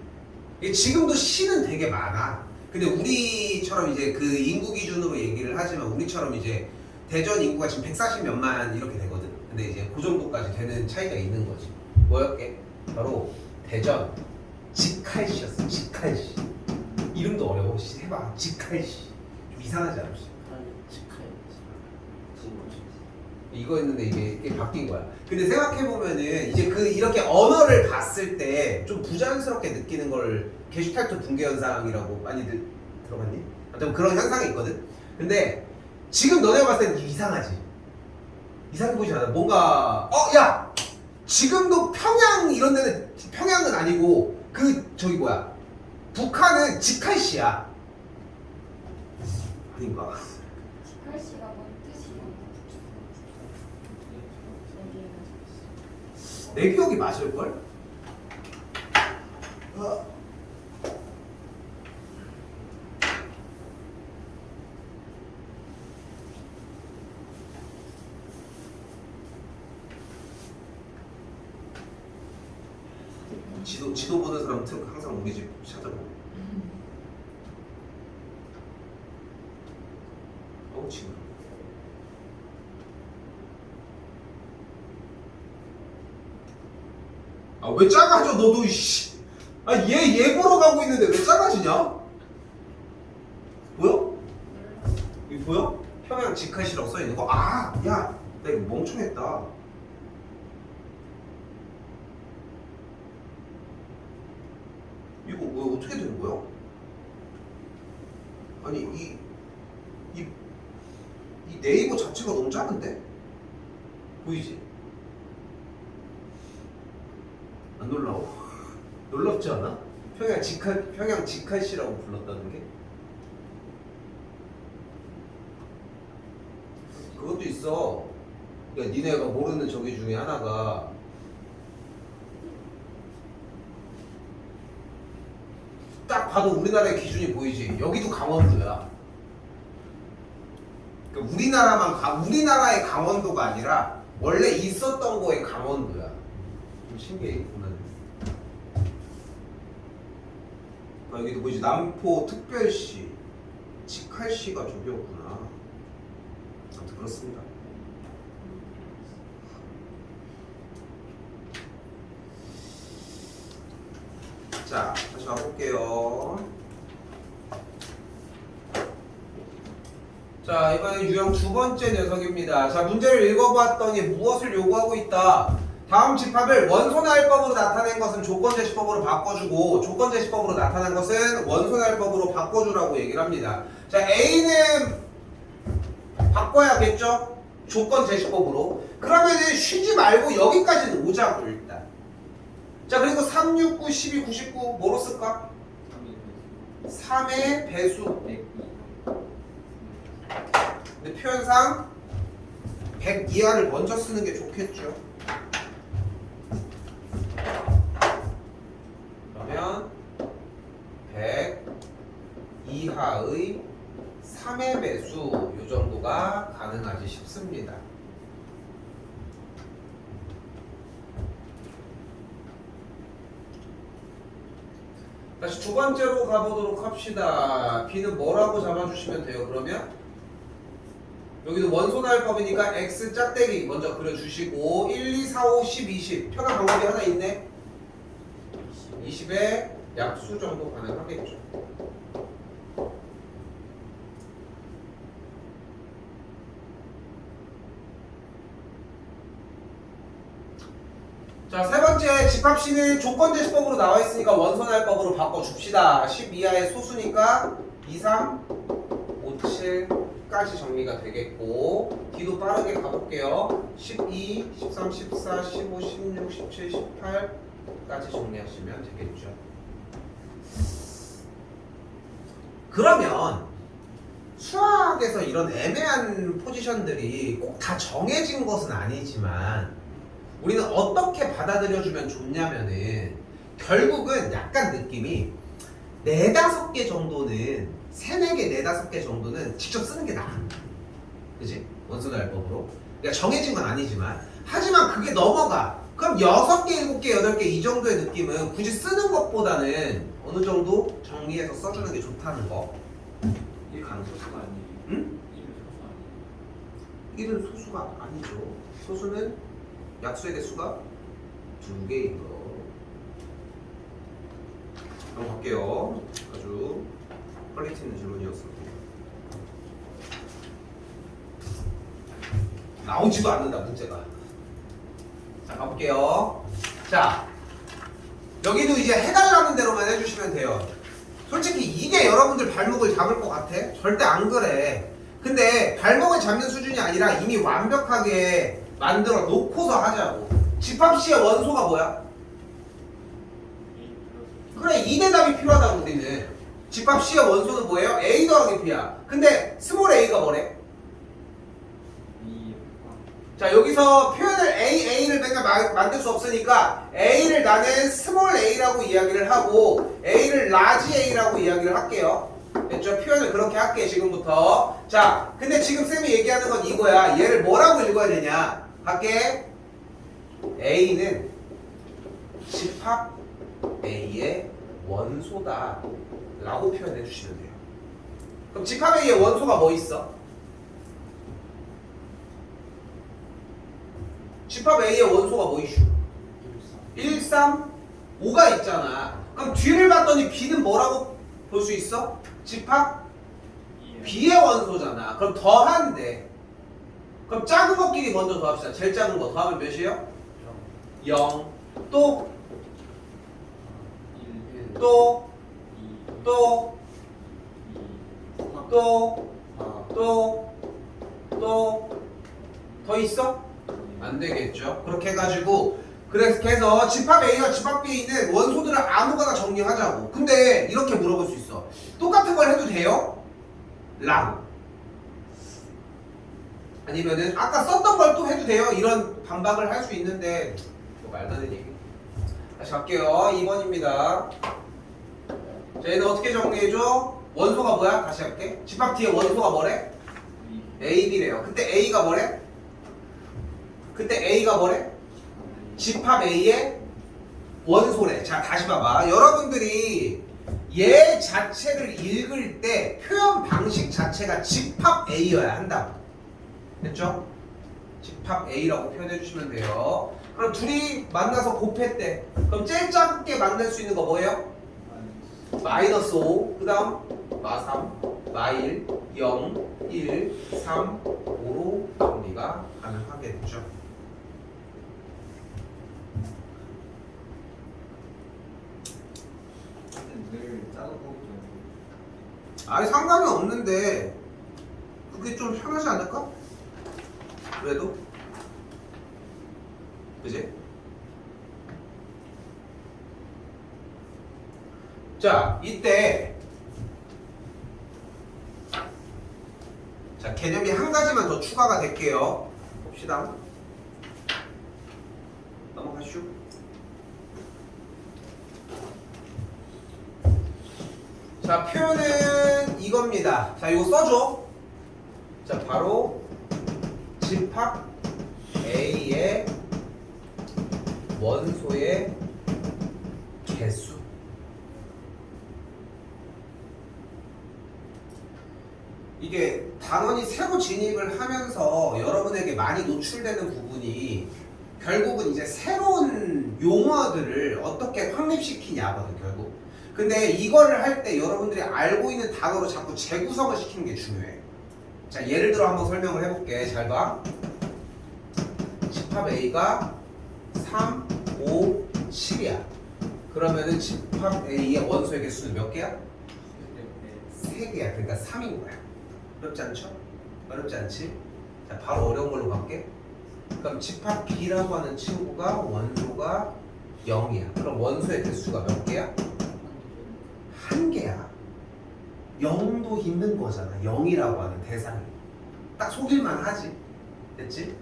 A: 지금도 시는 되게 많아. 근데 우리처럼 이제 그 인구 기준으로 얘기를 하지만 우리처럼 이제 대전 인구가 지금 140몇만 이렇게 되거든. 근데 이제 그 정도까지 되는 차이가 있는 거지. 뭐였게? 바로 대전 직할시였어. 직할시. 이름도 어려워. 해봐. 직할시. 좀 이상하지 않았어? 이거였는데 이게 바뀐 거야. 근데 생각해보면은 이제 그 이렇게 언어를 봤을 때 좀 부자연스럽게 느끼는 걸 게슈탈트 붕괴 현상이라고 많이들 들어봤니? 아무튼 그런 현상이 있거든. 근데 지금 너네가 봤을 때는 이상하지? 이상해 보이지 않아? 뭔가 야! 지금도 평양 이런 데는, 평양은 아니고 그 저기 뭐야, 북한은 직할시야. 아닌가?
C: 직할시가 뭔 뜻이야?
A: 내 기억이 맞을걸? 지도 보는 사람 항상 우리 집 찾아보고. 지금. 아, 왜 작아져 너도 씨. 아, 얘 보러 가고 있는데 왜 작아지냐? 보여? 이거 보여? 평양 직할시라고 써 있는 거. 아, 야, 나 이거 멍청했다. 이거 왜 어떻게 되는 거야? 아니 이 네이버 자체가 너무 작은데? 보이지? 안 놀라워? 놀랍지 않아? 평양 직할시라고 불렀다는 게? 그것도 있어. 그러니까 니네가 모르는 저기 중에 하나가 딱 봐도 우리나라의 기준이 보이지? 여기도 강원도야. 그러니까 우리나라의 강원도가 아니라 원래 있었던 거의 강원도야. 좀 신기해 보면. 그러니까 여기도 뭐지? 남포 특별시, 직할시가 저기였구나. 아무튼 그렇습니다. 자, 다시 가볼게요. 자, 이번엔 유형 두 번째 녀석입니다. 자, 문제를 읽어봤더니 무엇을 요구하고 있다. 다음 집합을 원소나일법으로 나타낸 것은 조건제시법으로 바꿔주고 조건제시법으로 나타난 것은 원소나일법으로 바꿔주라고 얘기를 합니다. 자, A는 바꿔야겠죠? 조건제시법으로. 그러면은 쉬지 말고 여기까지는 오자고 일단. 자, 그리고 3, 6, 9, 12, 99 뭐로 쓸까? 3의 배수. 근데 표현상 100 이하를 먼저 쓰는 게 좋겠죠. 그러면 100 이하의 3의 배수 요 정도가 가능하지 싶습니다. 다시 두 번째로 가보도록 합시다. B는 뭐라고 잡아주시면 돼요? 그러면 여기도 원소나일법이니까 X 짝대기 먼저 그려주시고 1, 2, 4, 5, 10, 20 편한 방법이 하나 있네. 20의 약수 정도 가능하겠죠. 자, 세 번째 집합시는 조건제시법으로 나와 있으니까 원소나일법으로 바꿔줍시다. 10 이하의 소수니까 2, 3, 5, 7까지 정리가 되겠고 D도 빠르게 가볼게요. 12, 13, 14, 15, 16, 17, 18까지 정리하시면 되겠죠. 그러면 수학에서 이런 애매한 포지션들이 꼭 다 정해진 것은 아니지만 우리는 어떻게 받아들여주면 좋냐면은 결국은 약간 느낌이 4, 5개 정도는 3, 4개, 4, 5개 정도는 직접 쓰는 게 나아. 그지? 원소나일법으로. 그러니까 정해진 건 아니지만 하지만 그게 넘어가. 그럼 6개, 7개, 8개 이 정도의 느낌은 굳이 쓰는 것보다는 어느 정도 정리해서 써주는 게 좋다는 거.
B: 이게 강소수가 아니에요.
A: 응?
B: 이게 소수 아니에요.
A: 1은 소수가 아니죠. 소수는 약수의 개수가 2개인 거. 넘어갈게요. 아주 퀄리티 있는 질문이었습니다. 나오지도 않는다 문제가. 자, 가볼게요. 자, 여기도 이제 해달라는 대로만 해주시면 돼요. 솔직히 이게 여러분들 발목을 잡을 것 같아? 절대 안 그래. 근데 발목을 잡는 수준이 아니라 이미 완벽하게 만들어 놓고서 하자고. 집합시의 원소가 뭐야? 그래, 이 대답이 필요하다고 우리는. 집합시의 원소는 뭐예요? A 더하기 B야. 근데 스몰 a가 뭐래? 자, 여기서 표현을 A를 맨날 만들 수 없으니까 A를 나는 스몰 a라고 이야기를 하고 A를 라지 a라고 이야기를 할게요. 됐죠? 표현을 그렇게 할게 지금부터. 자, 근데 지금 쌤이 얘기하는 건 이거야. 얘를 뭐라고 읽어야 되냐? 할게. A는 집합 A의 원소다 라고 표현해 주시면 돼요. 그럼 집합 A의 원소가 뭐 있어? 집합 A의 원소가 뭐 이슈? 1, 3, 5가 있잖아. 그럼 뒤를 봤더니 B는 뭐라고 볼 수 있어? 집합 B의 원소잖아. 그럼 더한데. 그럼 작은 것끼리 먼저 더합시다. 제일 작은 거 더하면 몇이에요? 0. 또 더 있어? 안 되겠죠. 그렇게 해가지고 그래서 집합 A와 집합 B에 있는 원소들을 아무거나 정리하자고. 근데 이렇게 물어볼 수 있어. 똑같은 걸 해도 돼요? 라고. 아니면은 아까 썼던 걸 또 해도 돼요? 이런 반박을 할 수 있는데 뭐 말도 안 되는 얘기. 다시 갈게요. 2번입니다. 자, 얘는 어떻게 정리해줘? 원소가 뭐야? 다시 할게. 집합 D의 원소가 뭐래? A, B래요. 그때 A가 뭐래? 집합 A의 원소래. 자, 다시 봐봐. 여러분들이 얘 자체를 읽을 때 표현 방식 자체가 집합 A여야 한다. 됐죠? 집합 A라고 표현해 주시면 돼요. 그럼 둘이 만나서 곱했대. 그럼 제일 작게 만날 수 있는 거 뭐예요? 마이너스 5, 그 다음 마3, 마1, 0, 1, 3, 5로 정리가 가능하게 되죠.
B: 늘 짜고 좀
A: 아니 상관은 없는데 그게 좀 편하지 않을까? 그래도 그지? 자 이때 자 개념이 한 가지만 더 추가가 될게요. 봅시다. 넘어가시오. 자 표현은 이겁니다. 자 이거 써줘. 자 바로 집합 A의 원소의 개수. 이게 단원이 새로 진입을 하면서 여러분에게 많이 노출되는 부분이 결국은 이제 새로운 용어들을 어떻게 확립시키냐거든 결국. 근데 이거를 할 때 여러분들이 알고 있는 단어로 자꾸 재구성을 시키는 게 중요해. 자 예를 들어 한번 설명을 해볼게. 잘 봐. 집합 A가 3, 5, 7이야. 그러면은 집합 A의 원소의 개수는 몇 개야? 3개야. 그러니까 3인 거야. 어렵지 않죠? 어렵지 않지? 자 바로 어려운 걸로 갈게. 그럼 집합 B라고 하는 친구가 원소가 0이야. 그럼 원소의 개수가 몇 개야? 1개야. 0도 있는 거잖아. 0이라고 하는 대상이. 딱 속일만 하지. 됐지?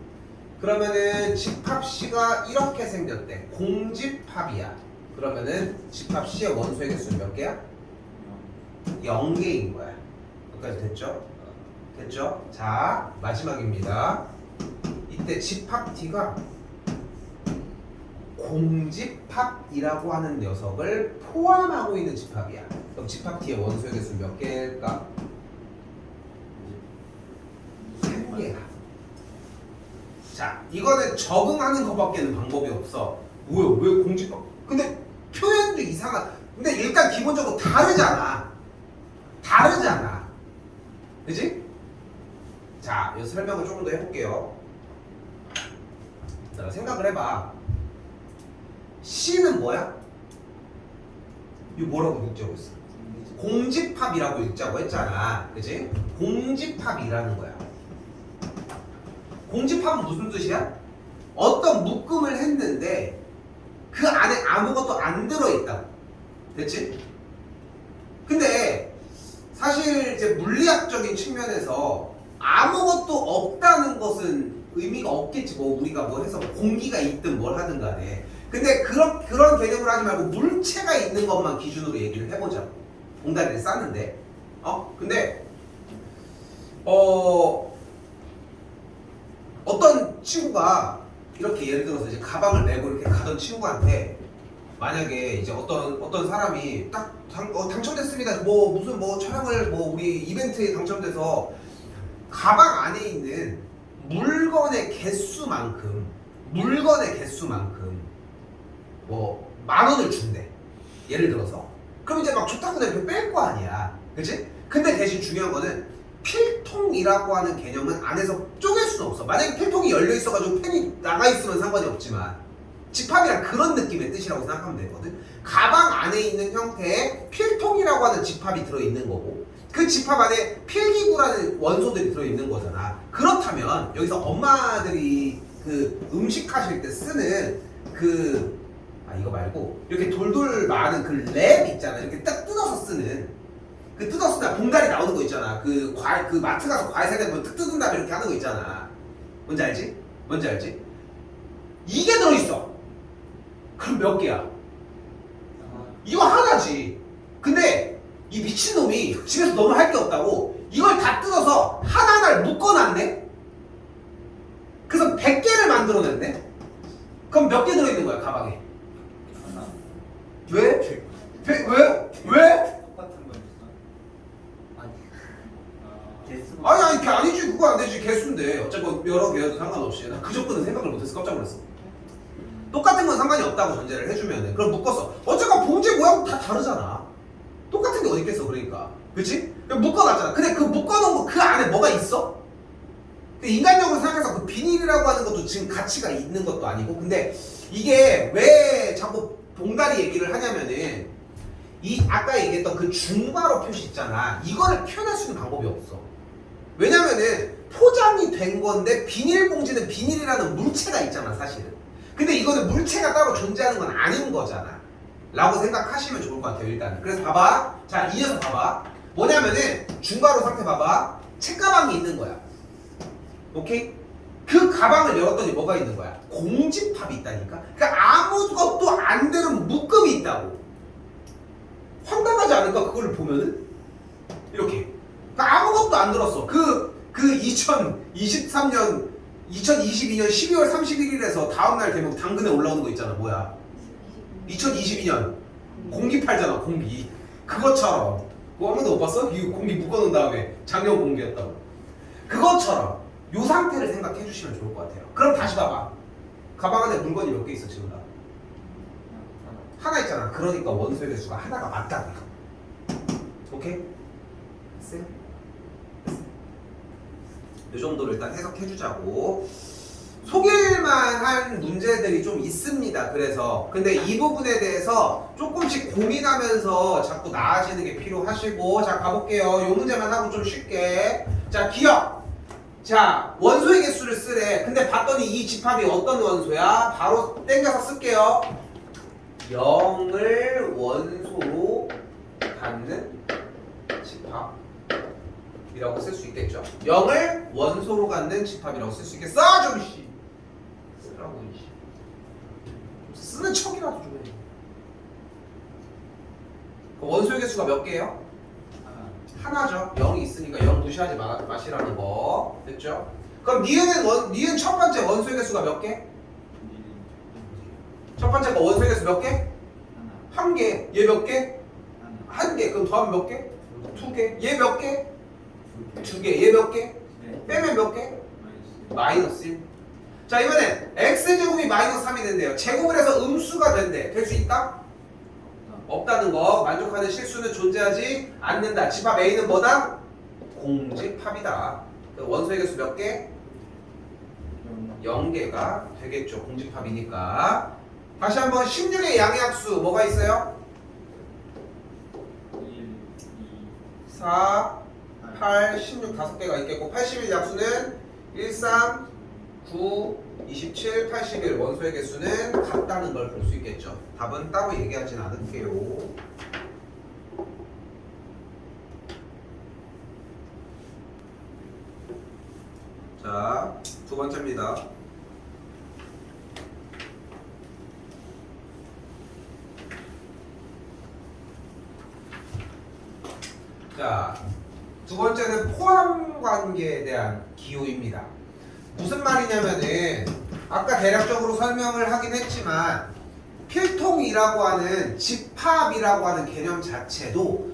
A: 그러면은 집합 C가 이렇게 생겼대. 공집합이야. 그러면은 집합 C의 원소의 개수는 몇 개야? 0개인 거야. 여기까지 됐죠? 됐죠? 자, 마지막입니다. 이때 집합 D가 공집합이라고 하는 녀석을 포함하고 있는 집합이야. 그럼 집합 D의 원소의 개수는 몇 개일까? 1개야. 자, 이거는 적응하는 것밖에는 방법이 없어. 뭐야, 왜 공집합? 근데 표현도 이상한. 근데 일단 기본적으로 다르잖아. 다르잖아. 그지? 자, 이 설명을 조금 더 해볼게요. 자, 생각을 해봐. C는 뭐야? 이거 뭐라고 읽자고 했어? 공집합이라고 읽자고 했잖아. 그지? 공집합이라는 거야. 공집합은 무슨 뜻이야? 어떤 묶음을 했는데 그 안에 아무것도 안 들어있다고. 됐지? 근데 사실 이제 물리학적인 측면에서 아무것도 없다는 것은 의미가 없겠지. 뭐 우리가 뭐 해서 공기가 있든 뭘 하든 간에. 근데 그런 개념으로 하지 말고 물체가 있는 것만 기준으로 얘기를 해보자고. 봉다리를 쌌는데 근데 어떤 친구가 이렇게 예를 들어서 이제 가방을 메고 이렇게 가던 친구한테 만약에 이제 어떤 사람이 딱 당첨됐습니다. 뭐 무슨 뭐 촬영을 뭐 우리 이벤트에 당첨돼서 가방 안에 있는 물건의 개수만큼 뭐 10,000원을 준대. 예를 들어서. 그럼 이제 막 좋다고 내가 뺄 거 아니야. 그치? 근데 대신 중요한 거는 필통이라고 하는 개념은 안에서 쪼갤 수는 없어. 만약에 필통이 열려 있어가지고 펜이 나가 있으면 상관이 없지만 집합이란 그런 느낌의 뜻이라고 생각하면 되거든. 가방 안에 있는 형태의 필통이라고 하는 집합이 들어있는 거고 그 집합 안에 필기구라는 원소들이 들어있는 거잖아. 그렇다면 여기서 엄마들이 그 음식 하실 때 쓰는 이거 말고 이렇게 돌돌 마는 그 랩 있잖아. 이렇게 딱 뜯어서 쓰는 그 뜯어서 쓰다 봉다리 나오는 거 있잖아. 그 마트 가서 과일 살 때 뭐 뜯은 다음에 이렇게 하는 거 있잖아. 뭔지 알지? 뭔지 알지? 이게 들어있어. 그럼 몇 개야? 이거 하나지. 근데 이 미친놈이 집에서 너무 할 게 없다고 이걸 다 뜯어서 하나하나를 묶어놨네? 그래서 100개를 만들어냈네? 그럼 몇 개 들어있는 거야 가방에?
B: 하나.
A: 왜? 왜?
B: 똑같은 거 있어?
E: 아니
B: 아,
E: 개수가
A: 아니 그게 아니지. 그거 안 되지. 개수인데 어차피 여러 개여도 상관없이. 나 그 접근은 생각을 못해서 깜짝 놀랐어. 똑같은 건 상관이 없다고 전제를 해주면 그럼 묶었어. 어쨌건 봉지 모양 다 다르잖아. 똑같은 게 어디 있겠어. 그러니까 그치? 그럼 묶어놨잖아. 근데 그 묶어놓은 거 그 안에 뭐가 있어? 근데 인간적으로 생각해서 그 비닐이라고 하는 것도 지금 가치가 있는 것도 아니고. 근데 이게 왜 자꾸 봉다리 얘기를 하냐면은 이 아까 얘기했던 그 중괄호 표시 있잖아. 이거를 표현할 수 있는 방법이 없어. 왜냐면은 포장이 된 건데 비닐봉지는 비닐이라는 물체가 있잖아 사실은. 근데 이거는 물체가 따로 존재하는 건 아닌 거잖아 라고 생각하시면 좋을 것 같아요 일단은. 그래서 봐봐. 자 이 녀석 봐봐. 뭐냐면은 중괄호 상태 봐봐. 책가방이 있는 거야. 오케이? 그 가방을 열었더니 뭐가 있는 거야? 공집합이 있다니까. 그러니까 아무것도 안 되는 묶음이 있다고. 황당하지 않을까 그거를 보면은? 이렇게 그러니까 아무것도 안 들었어. 그 2023년 2022년 12월 31일에서 다음날 되면 당근에 올라오는 거 있잖아. 뭐야? 2022년 공기 팔잖아. 공기. 그것처럼. 그거 한 번도 못 봤어? 이 공기 묶어놓은 다음에 작년 공기였다고. 그것처럼 요 상태를 생각해 주시면 좋을 것 같아요. 그럼 다시 봐봐. 가방 안에 물건이 몇 개 있어 지금 나? 하나 있잖아. 그러니까 원소의 개수가 하나가 맞다고. 오케이? 됐어요? 이 정도를 일단 해석해주자고. 속일만한 문제들이 좀 있습니다. 그래서 근데 이 부분에 대해서 조금씩 고민하면서 자꾸 나아지는 게 필요하시고. 자 가볼게요. 이 문제만 하고 좀 쉽게. 자 기억. 자 원소의 개수를 쓰래. 근데 봤더니 이 집합이 어떤 원소야? 바로 땡겨서 쓸게요. 0을 원소로 갖는 집합이라고 쓸 수 있겠죠. 0을 원소로 갖는 집합이라고 쓸 수 있겠어? 좀 씨. 쓰라고 씨. 쓰는 척이라도 좀 해. 그 원소의 개수가 몇 개예요? 하나죠. 0이 있으니까 0 무시하지 마시라는 거. 됐죠? 그럼 니은 첫 번째 원소의 개수가 몇 개? 첫 번째 거 원소의 개수 몇 개? 한 개. 얘 몇 개? 한 개. 그럼 더하면 몇 개? 두 개. 얘 몇 개? 두 개. 얘 몇 개? 빼면 몇 개? 마이너스 1. 자 이번엔 x제곱이 마이너스 3이 된대요. 제곱을 해서 음수가 된대. 될 수 있다? 없다는 거. 만족하는 실수는 존재하지 않는다. 집합 A는 뭐다? 공집합이다. 원소의 개수 몇 개? 0개가 되겠죠. 공집합이니까. 다시 한번 16의 양의학수 뭐가 있어요? 4, 8, 16 5개가 있겠고 81 약수는 1, 3, 9, 27, 81 원소의 개수는 같다는 걸 볼 수 있겠죠. 답은 따로 얘기하진 않을게요. 자, 두 번째입니다. 자, 두 번째는 포함 관계에 대한 기호입니다. 무슨 말이냐면은 아까 대략적으로 설명을 하긴 했지만 필통이라고 하는 집합이라고 하는 개념 자체도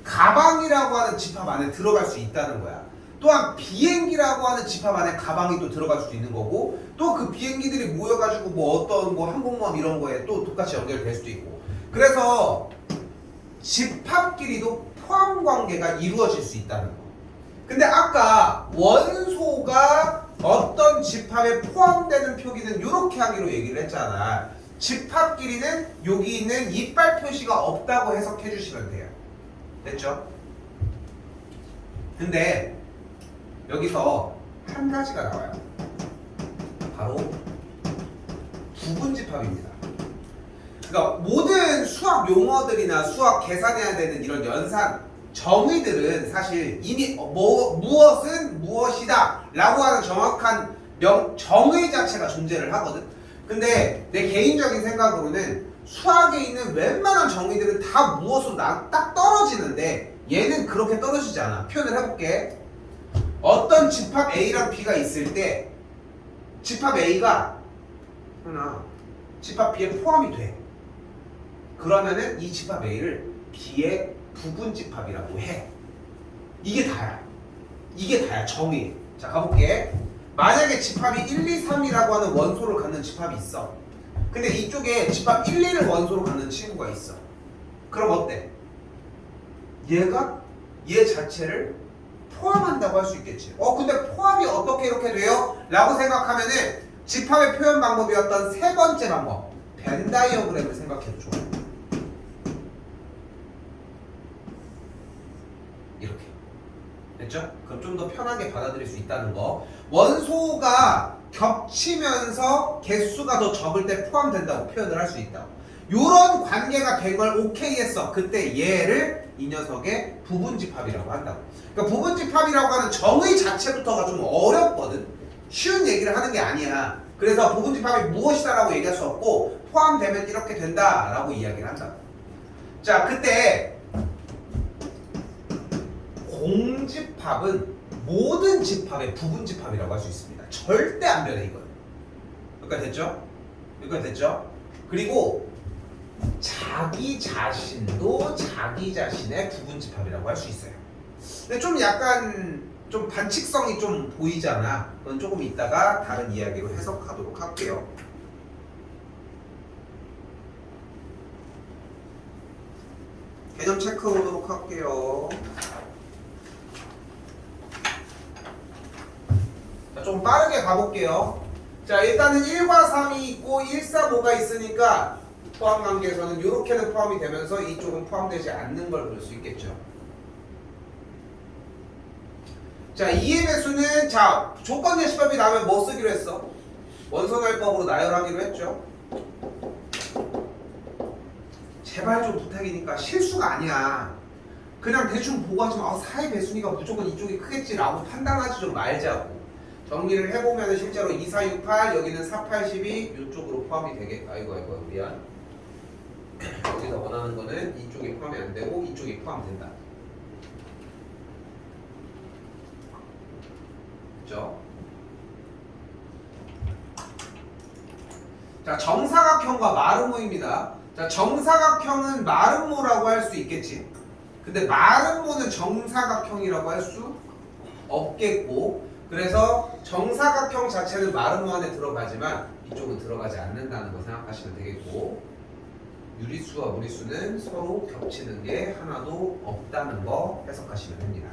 A: 가방이라고 하는 집합 안에 들어갈 수 있다는 거야. 또한 비행기라고 하는 집합 안에 가방이 또 들어갈 수도 있는 거고 또 그 비행기들이 모여가지고 뭐 어떤 뭐 항공모함 이런 거에 또 똑같이 연결될 수도 있고 그래서 집합끼리도 포함 관계가 이루어질 수 있다는 거. 근데 아까 원소가 어떤 집합에 포함되는 표기는 이렇게 하기로 얘기를 했잖아. 집합끼리는 여기 있는 이빨 표시가 없다고 해석해 주시면 돼요. 됐죠? 근데 여기서 한 가지가 나와요. 바로 부분집합입니다. 그러니까 모든 수학 용어들이나 수학 계산해야 되는 이런 연산 정의들은 사실 이미 무엇은 무엇이다 라고 하는 정확한 정의 자체가 존재를 하거든. 근데 내 개인적인 생각으로는 수학에 있는 웬만한 정의들은 다 무엇으로 딱 떨어지는데 얘는 그렇게 떨어지지 않아. 표현을 해볼게. 어떤 집합 A랑 B가 있을 때 집합 A가 하나 집합 B에 포함이 돼. 그러면은 이 집합 A를 B의 부분 집합이라고 해. 이게 다야. 이게 다야. 정의. 자, 가볼게. 만약에 집합이 1, 2, 3이라고 하는 원소를 갖는 집합이 있어. 근데 이쪽에 집합 1, 2를 원소로 갖는 친구가 있어. 그럼 어때? 얘가 얘 자체를 포함한다고 할 수 있겠지. 근데 포함이 어떻게 이렇게 돼요? 라고 생각하면은 집합의 표현 방법이었던 세 번째 방법, 벤 다이어그램을 생각해줘. 이렇게. 됐죠? 그럼 좀 더 편하게 받아들일 수 있다는 거. 원소가 겹치면서 개수가 더 적을 때 포함된다고 표현을 할 수 있다. 요런 관계가 된 걸 오케이 했어. 그때 얘를 이 녀석의 부분집합이라고 한다고. 그러니까 부분집합이라고 하는 정의 자체부터가 좀 어렵거든. 쉬운 얘기를 하는 게 아니야. 그래서 부분집합이 무엇이다라고 얘기할 수 없고 포함되면 이렇게 된다라고 이야기를 한다고. 자, 그때 공집합은 모든 집합의 부분집합이라고 할 수 있습니다. 절대 안 변해 이건. 여기까지 됐죠? 여기까지 됐죠? 그리고 자기 자신도 자기 자신의 부분집합이라고 할 수 있어요. 근데 좀 약간 좀 반칙성이 좀 보이잖아. 그건 조금 이따가 다른 이야기로 해석하도록 할게요. 개념 체크하도록 할게요. 자, 좀 빠르게 가볼게요. 자, 일단은 1과 3이 있고 1, 4, 5가 있으니까 포함 관계에서는 이렇게는 포함이 되면서 이쪽은 포함되지 않는 걸 볼 수 있겠죠. 자, EM의 수는 자 조건 제시법이 나오면 뭐 쓰기로 했어? 원소날법으로 나열하기로 했죠. 제발 좀 부탁이니까 실수가 아니야. 그냥 대충 보고 하지 마. 4의 배순위가 무조건 이쪽이 크겠지라고 판단하지 좀 말자고. 정리를 해보면 실제로 2, 4, 6, 8 여기는 4, 8, 12 이쪽으로 포함이 되게. 아이고 미안. 여기서 원하는 거는 이쪽이 포함이 안 되고 이쪽이 포함된다. 그죠? 자, 정사각형과 마름모입니다. 자, 정사각형은 마름모라고 할 수 있겠지. 근데 마름모는 정사각형이라고 할 수 없겠고, 그래서 정사각형 자체는 마름모 안에 들어가지만 이쪽은 들어가지 않는다는 거 생각하시면 되겠고, 유리수와 무리수는 서로 겹치는 게 하나도 없다는 거 해석하시면 됩니다.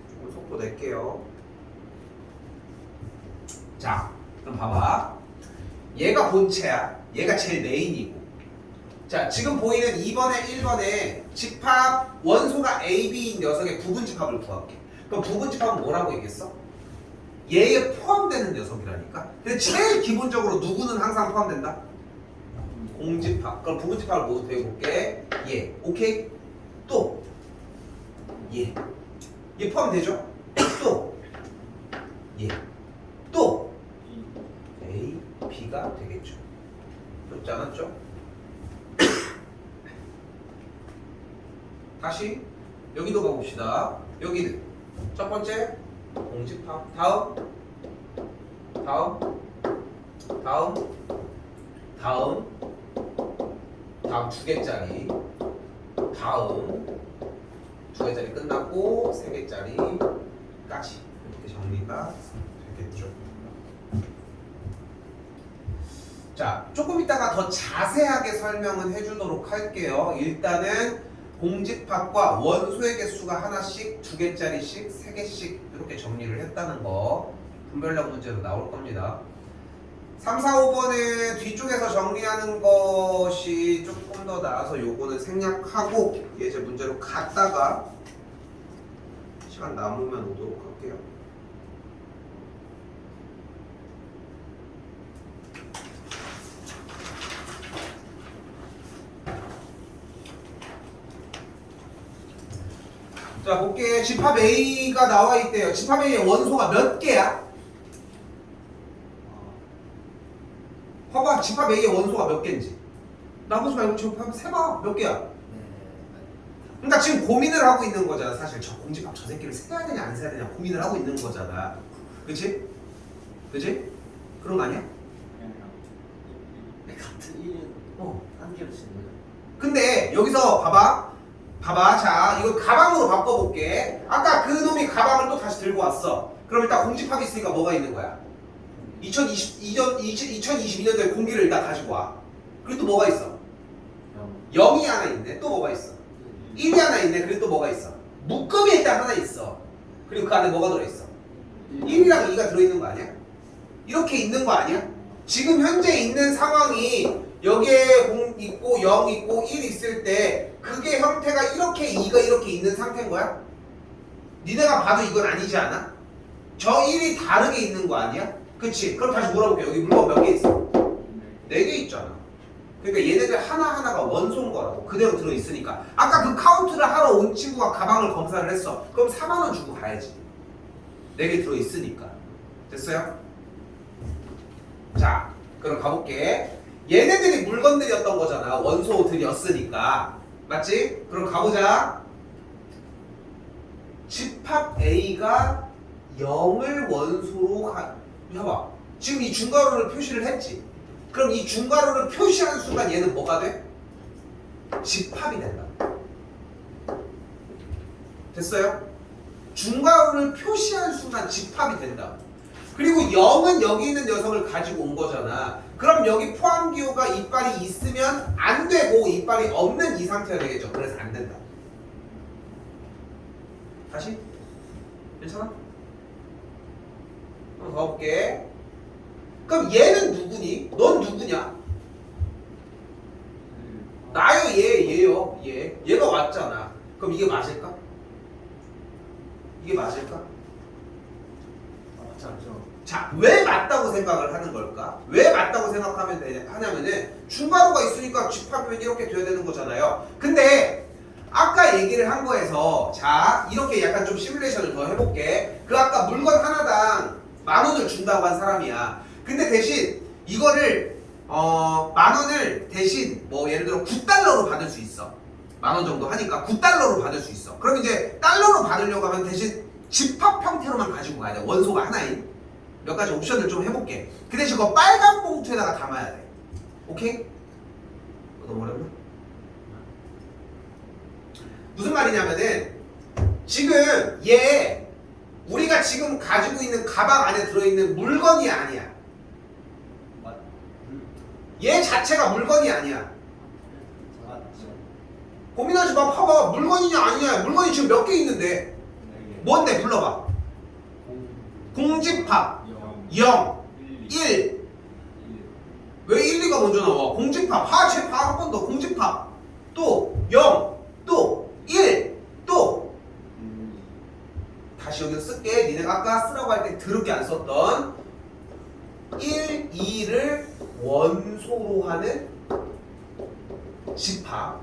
A: 조금 속도 낼게요. 자, 그럼 봐봐. 얘가 본체야. 얘가 제일 메인이고. 자, 지금 보이는 2번에 1번에 집합 원소가 A, B인 녀석의 부분집합을 구할게. 그럼 부분집합은 뭐라고 얘기했어? 얘에 포함되는 녀석이라니까. 근데 제일 기본적으로 누구는 항상 포함된다? 공집합. 그럼 부분집합을 모두 배워볼게. 얘. 오케이? 또 얘. 얘 포함되죠? 또 얘. 또 A, B가 되겠죠. 그렇지 않았죠? 다시 여기도 가봅시다. 여기는 첫 번째 공집합. 다음 두 개짜리. 다음 두 개짜리 끝났고 세 개짜리까지 이렇게 정리가 되겠죠. 자, 조금 이따가 더 자세하게 설명은 해주도록 할게요. 일단은 공집합과 원소의 개수가 하나씩, 두 개짜리씩, 세 개씩 이렇게 정리를 했다는 거 분별력 문제로 나올 겁니다. 3, 4, 5번은 뒤쪽에서 정리하는 것이 조금 더 나아서 요거는 생략하고 예제 문제로 갔다가 시간 남으면 오도록 할게요. 자, 볼게. 집합 A가 나와 있대요. 집합 A의 원소가 몇 개야? 봐봐 집합 A의 원소가 몇 개인지. 나보지 말고 지금 한번 세봐. 몇 개야? 그러니까 지금 고민을 하고 있는 거잖아. 사실 저 공집합 저 새끼를 세야 되냐 안 세야 되냐 고민을 하고 있는 거잖아. 그치? 그치? 그런 거 아니야?
E: 같은 1은
A: 어.
E: 한 개로 쓰는 거죠.
A: 근데 여기서 봐봐. 자 이거 가방으로 바꿔볼게. 아까 그 놈이 가방을 또 다시 들고 왔어. 그럼 일단 공집합이 있으니까 뭐가 있는 거야? 2022년도에 공기를 일단 가지고 와. 그리고 또 뭐가 있어? 0이 하나 있네. 또 뭐가 있어? 1이 하나 있네. 그리고 또 뭐가 있어? 묶음이 일단 하나 있어. 그리고 그 안에 뭐가 들어있어? 1이랑 2가 들어있는 거 아니야? 이렇게 있는 거 아니야? 지금 현재 있는 상황이 여기에 0 있고 0 있고 1 있을 때 그게 형태가 이렇게 2가 이렇게 있는 상태인 거야? 니네가 봐도 이건 아니지 않아? 저 1이 다르게 있는 거 아니야? 그치? 그럼 다시 물어볼게. 여기 물건 몇 개 있어? 4개 있잖아. 그러니까 얘네들 하나하나가 원소인 거라고. 그대로 들어있으니까. 아까 그 카운트를 하러 온 친구가 가방을 검사를 했어. 그럼 4만 원 주고 가야지. 4개 들어있으니까. 됐어요? 자, 그럼 가볼게. 얘네들이 물건들이었던 거잖아. 원소들이었으니까. 맞지? 그럼 가보자. 집합 A가 0을 원소로 해봐. 지금 이 중괄호를 표시를 했지. 그럼 이 중괄호를 표시하는 순간 얘는 뭐가 돼? 집합이 된다. 됐어요? 중괄호를 표시하는 순간 집합이 된다. 그리고 0은 여기 있는 녀석을 가지고 온 거잖아. 그럼 여기 포함기호가 이빨이 있으면 안 되고 이빨이 없는 이 상태가 되겠죠. 그래서 안 된다. 다시? 괜찮아? 한번 더 가볼게. 그럼 얘는 누구니? 넌 누구냐? 나요, 얘요, 얘. 얘가 왔잖아. 그럼 이게 맞을까? 이게 맞을까?
E: 맞지 않죠?
A: 자, 왜 맞다고 생각을 하는 걸까? 왜 맞다고 생각하면 하냐면은 중괄호가 있으니까 집합이면 이렇게 돼야 되는 거잖아요. 근데 아까 얘기를 한 거에서 자, 이렇게 약간 좀 시뮬레이션을 더 해볼게. 그 아까 물건 하나당 10,000원을 준다고 한 사람이야. 근데 대신 이거를 10,000원을 대신 뭐 예를 들어 9달러로 받을 수 있어. 10,000원 정도 하니까 9달러로 받을 수 있어. 그럼 이제 달러로 받으려고 하면 대신 집합 형태로만 가지고 가야 돼. 원소가 하나인. 몇 가지 옵션을 좀 해볼게. 그 대신 그거 빨간 봉투에다가 담아야 돼. 오케이? 너무 어렵나? 무슨 말이냐면은 지금 얘 우리가 지금 가지고 있는 가방 안에 들어있는 물건이 아니야. 얘 자체가 물건이 아니야.
E: 맞죠.
A: 고민하지 마. 봐봐. 물건이냐 아니냐. 물건이 지금 몇 개 있는데. 뭔데? 불러봐. 공집합 0, 1. 왜 1, 2가 먼저 나와? 공집합. 한 번 더. 공집합. 또 0, 또 1, 또 다시 여기 쓸게. 니네가 아까 쓰라고 할 때 더럽게 안 썼던 1, 2를 원소로 하는 집합.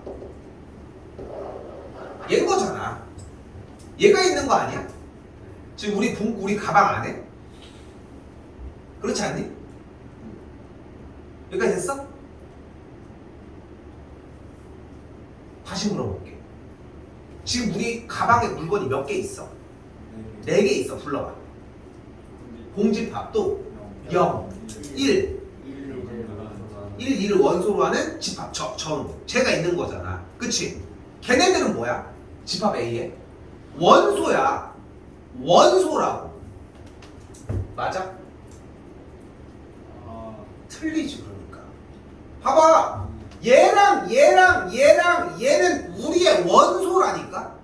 A: 얘인 거잖아. 얘가 있는 거 아니야? 지금 우리 가방 안에? 그렇지 않니? 여기까지 됐어? 다시 물어볼게. 지금 우리 가방에 물건이 몇 개 있어? 4개 있어. 불러봐. 공집합 또 0, 1, 1, 2를 원소로 하는 집합 정 쟤가 있는 거잖아. 그치? 걔네들은 뭐야? 집합 A에 원소야. 원소라고. 맞아? 틀리지. 그러니까 봐봐. 얘랑 얘는 우리의 원소라니까.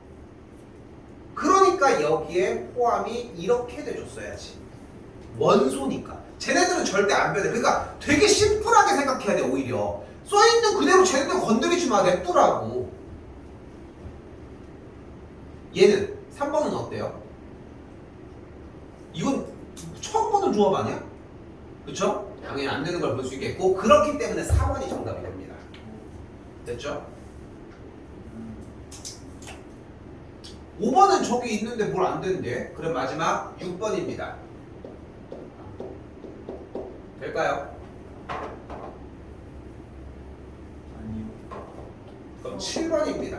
A: 그러니까 여기에 포함이 이렇게 돼줬어야지. 원소니까. 쟤네들은 절대 안 변해. 그러니까 되게 심플하게 생각해야 돼. 오히려 써있는 그대로 쟤네들 건드리지 마. 냅두라고. 얘는 3번은 어때요? 이건 처음 보는 조합 아니야? 그쵸? 당연히 안 되는 걸 볼 수 있겠고, 그렇기 때문에 4번이 정답이 됩니다. 됐죠? 5번은 저기 있는데 뭘 안 되는데? 그럼 마지막 6번입니다. 될까요? 그럼 7번입니다.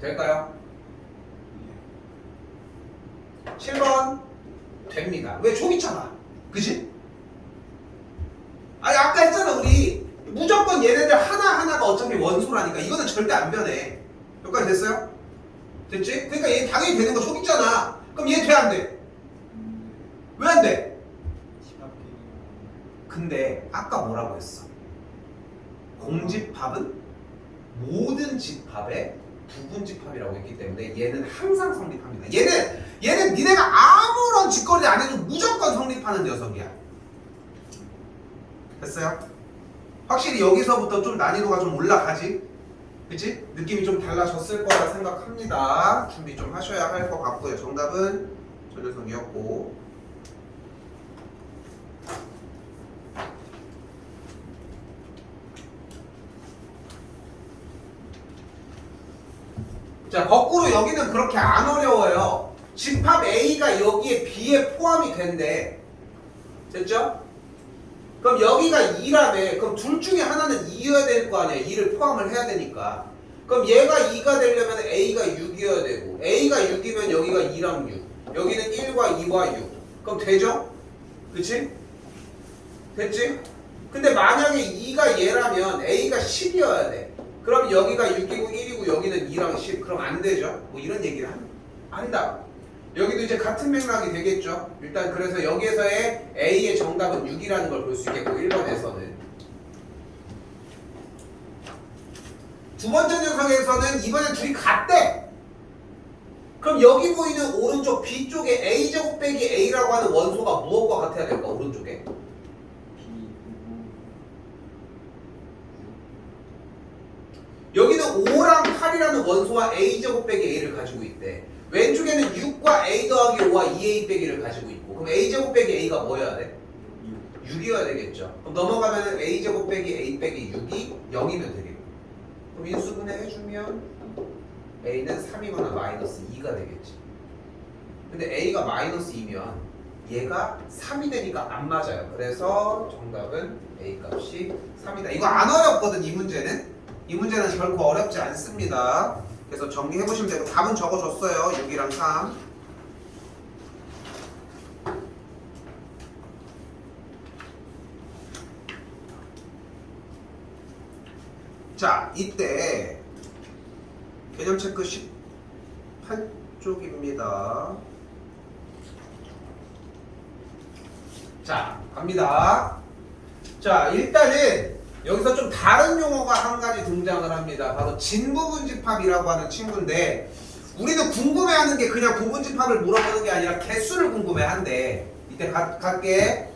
A: 될까요? 7번 됩니다. 왜? 총 있잖아. 그지? 아니 아까 했잖아 우리 무조건 얘네들 하나하나가 어차피 원소라니까 이거는 절대 안 변해. 여기까지 됐어요? 됐지? 그러니까 얘 당연히 되는 거 총 있잖아. 그럼 얘 돼 안 돼? 왜 안 돼? 근데 아까 뭐라고 했어? 공집합은 모든 집합의 부분집합이라고 했기 때문에 얘는 항상 성립합니다. 얘는 니네가 아무런 짓거리 안 해도 무조건 성립하는 녀석이야. 됐어요? 확실히 여기서부터 좀 난이도가 좀 올라가지? 그치? 느낌이 좀 달라졌을 거라 생각합니다. 준비 좀 하셔야 할 것 같고요. 정답은 저 녀석이었고. 자, 거꾸로 여기는 그렇게 안 어려워요. 집합 A가 여기에 B에 포함이 된대. 됐죠? 그럼 여기가 2라며. 그럼 둘 중에 하나는 2여야 될 거 아니야. 2를 포함을 해야 되니까. 그럼 얘가 2가 되려면 A가 6이어야 되고, A가 6이면 여기가 2랑 6. 여기는 1과 2와 6. 그럼 되죠? 그치? 됐지? 근데 만약에 2가 얘라면 A가 10이어야 돼. 그럼 여기가 6이고 1이고 여기는 2랑 10. 그럼 안 되죠? 뭐 이런 얘기를 한다. 여기도 이제 같은 맥락이 되겠죠? 일단 그래서 여기에서의 A의 정답은 6이라는 걸 볼 수 있겠고 1번에서는. 두 번째 녀석에서는 이번엔 둘이 같대. 그럼 여기 보이는 오른쪽 B쪽에 A제곱 빼기 A라고 하는 원소가 무엇과 같아야 될까? 오른쪽에. 여기는 5랑 8이라는 원소와 A제곱 빼기 A를 가지고 있대. 왼쪽에는 6과 A 더하기 5와 2A 빼기를 가지고 있고, 그럼 A제곱 빼기 A가 뭐여야 돼? 6이어야 되겠죠. 그럼 넘어가면 A제곱 빼기 A 빼기 6이 0이면 되겠고, 그럼 인수분해 해주면 A는 3이거나 마이너스 2가 되겠지. 근데 A가 마이너스 2면 얘가 3이 되니까 안 맞아요. 그래서 정답은 A 값이 3이다. 이거 안 어렵거든, 이 문제는. 이 문제는 결코 어렵지 않습니다. 그래서 정리해보시면 되고, 답은 적어줬어요. 6이랑 3. 자, 이때 개념 체크 18쪽입니다. 자, 갑니다. 자, 일단은 여기서 좀 다른 용어가 한 가지 등장을 합니다. 바로 진부분집합이라고 하는 친구인데, 우리는 궁금해하는 게 그냥 부분집합을 물어보는 게 아니라 개수를 궁금해한대. 이때 갈게.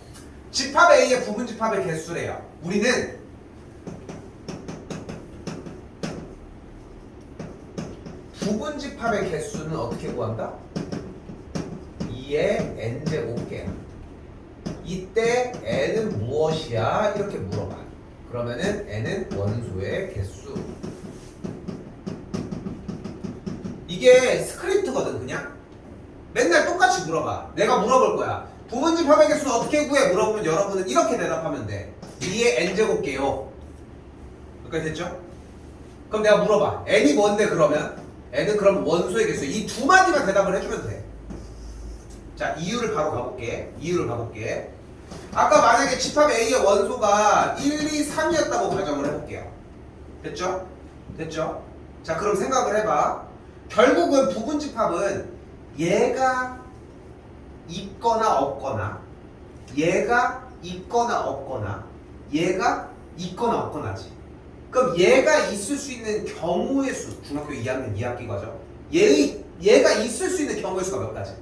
A: 집합 A의 부분집합의 개수래요. 우리는 부분집합의 개수는 어떻게 구한다? 2의 n제곱개야. 이때 n은 무엇이야? 이렇게 물어봐. 그러면은 n은 원소의 개수. 이게 스크립트거든. 그냥 맨날 똑같이 물어봐. 내가 물어볼 거야. 부분집합의 개수는 어떻게 구해? 물어보면 여러분은 이렇게 대답하면 돼. 2의 n제곱개요. 여기까지 됐죠? 그럼 내가 물어봐. n이 뭔데 그러면? n은 그럼 원소의 개수. 이 두 마디만 대답을 해주면 돼. 자, 이유를 바로 가볼게. 아까 만약에 집합 A의 원소가 1, 2, 3이었다고 가정을 해볼게요. 됐죠? 자, 그럼 생각을 해봐. 결국은 부분집합은 얘가 있거나 없거나, 얘가 있거나 없거나, 얘가 있거나 없거나지. 그럼 얘가 있을 수 있는 경우의 수, 중학교 2학년 2학기 과정. 얘가 있을 수 있는 경우의 수가 몇 가지?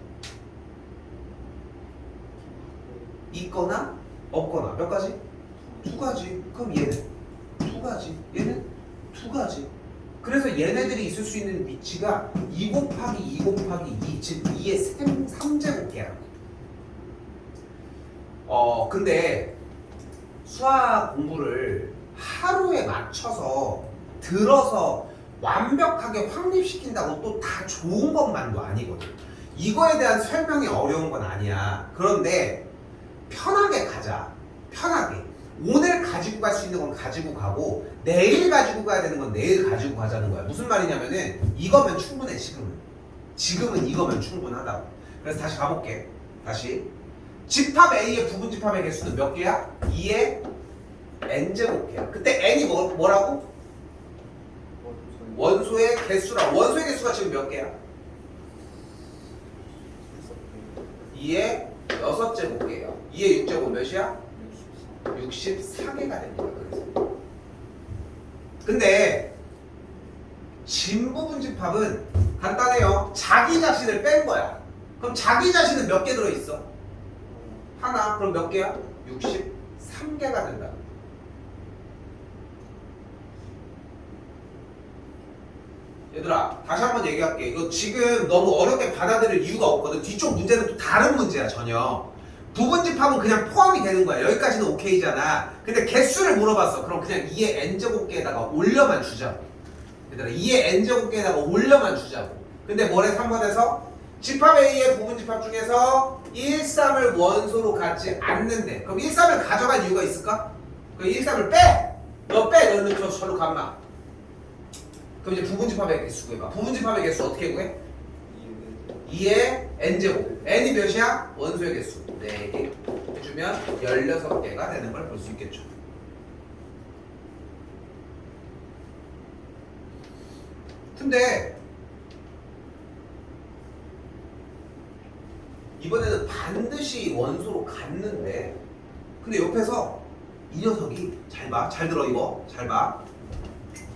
A: 있거나 없거나. 몇 가지? 두 가지. 그럼 얘는 두 가지. 얘는 두 가지. 그래서 얘네들이 있을 수 있는 위치가 2 곱하기 2 곱하기 2, 즉 2의 3제곱개야. 근데 수학 공부를 하루에 맞춰서 들어서 완벽하게 확립시킨다고 또 다 좋은 것만도 아니거든. 이거에 대한 설명이 어려운 건 아니야. 그런데 편하게 가자. 편하게. 오늘 가지고 갈 수 있는 건 가지고 가고 내일 가지고 가야 되는 건 내일 가지고 가자는 거야. 무슨 말이냐면은 이거면 충분해. 지금은 이거면 충분하다고. 그래서 다시 가볼게. 다시 집합 A의 부분집합의 개수는 몇 개야? 2의 n제곱개야. 그때 n이 뭐라고? 원소의 개수라. 원소의 개수가 지금 몇 개야? 2의 6제곱개예요. 2의 6제곱 몇이야? 64개가 됩니다. 그래서. 근데 진부분집합은 간단해요. 자기 자신을 뺀 거야. 그럼 자기 자신은 몇 개 들어있어? 하나. 그럼 몇 개야? 63개가 된다. 얘들아 다시 한번 얘기할게. 이거 지금 너무 어렵게 받아들일 이유가 없거든. 뒤쪽 문제는 또 다른 문제야. 전혀 부분집합은 그냥 포함이 되는 거야. 여기까지는 오케이잖아. 근데 개수를 물어봤어. 그럼 그냥 2의 n제곱개에다가 올려만 주자고. 얘들아 2의 n제곱개에다가 올려만 주자고. 근데 뭐래 3번에서 집합 A의 부분집합 중에서 1, 3을 원소로 갖지 않는데 그럼 1, 3을 가져갈 이유가 있을까? 그럼 1, 3을 빼! 너 빼! 너는 저로 감마. 그럼 이제 부분집합의 개수 구해봐. 부분집합의 개수 어떻게 구해? 2의 n제곱. n이 몇이야? 원소의 개수 4개 해주면 16개가 되는 걸 볼 수 있겠죠. 근데 이번에는 반드시 원소로 갔는데 근데 옆에서 이 녀석이 잘 봐. 잘 들어 이거. 잘 봐.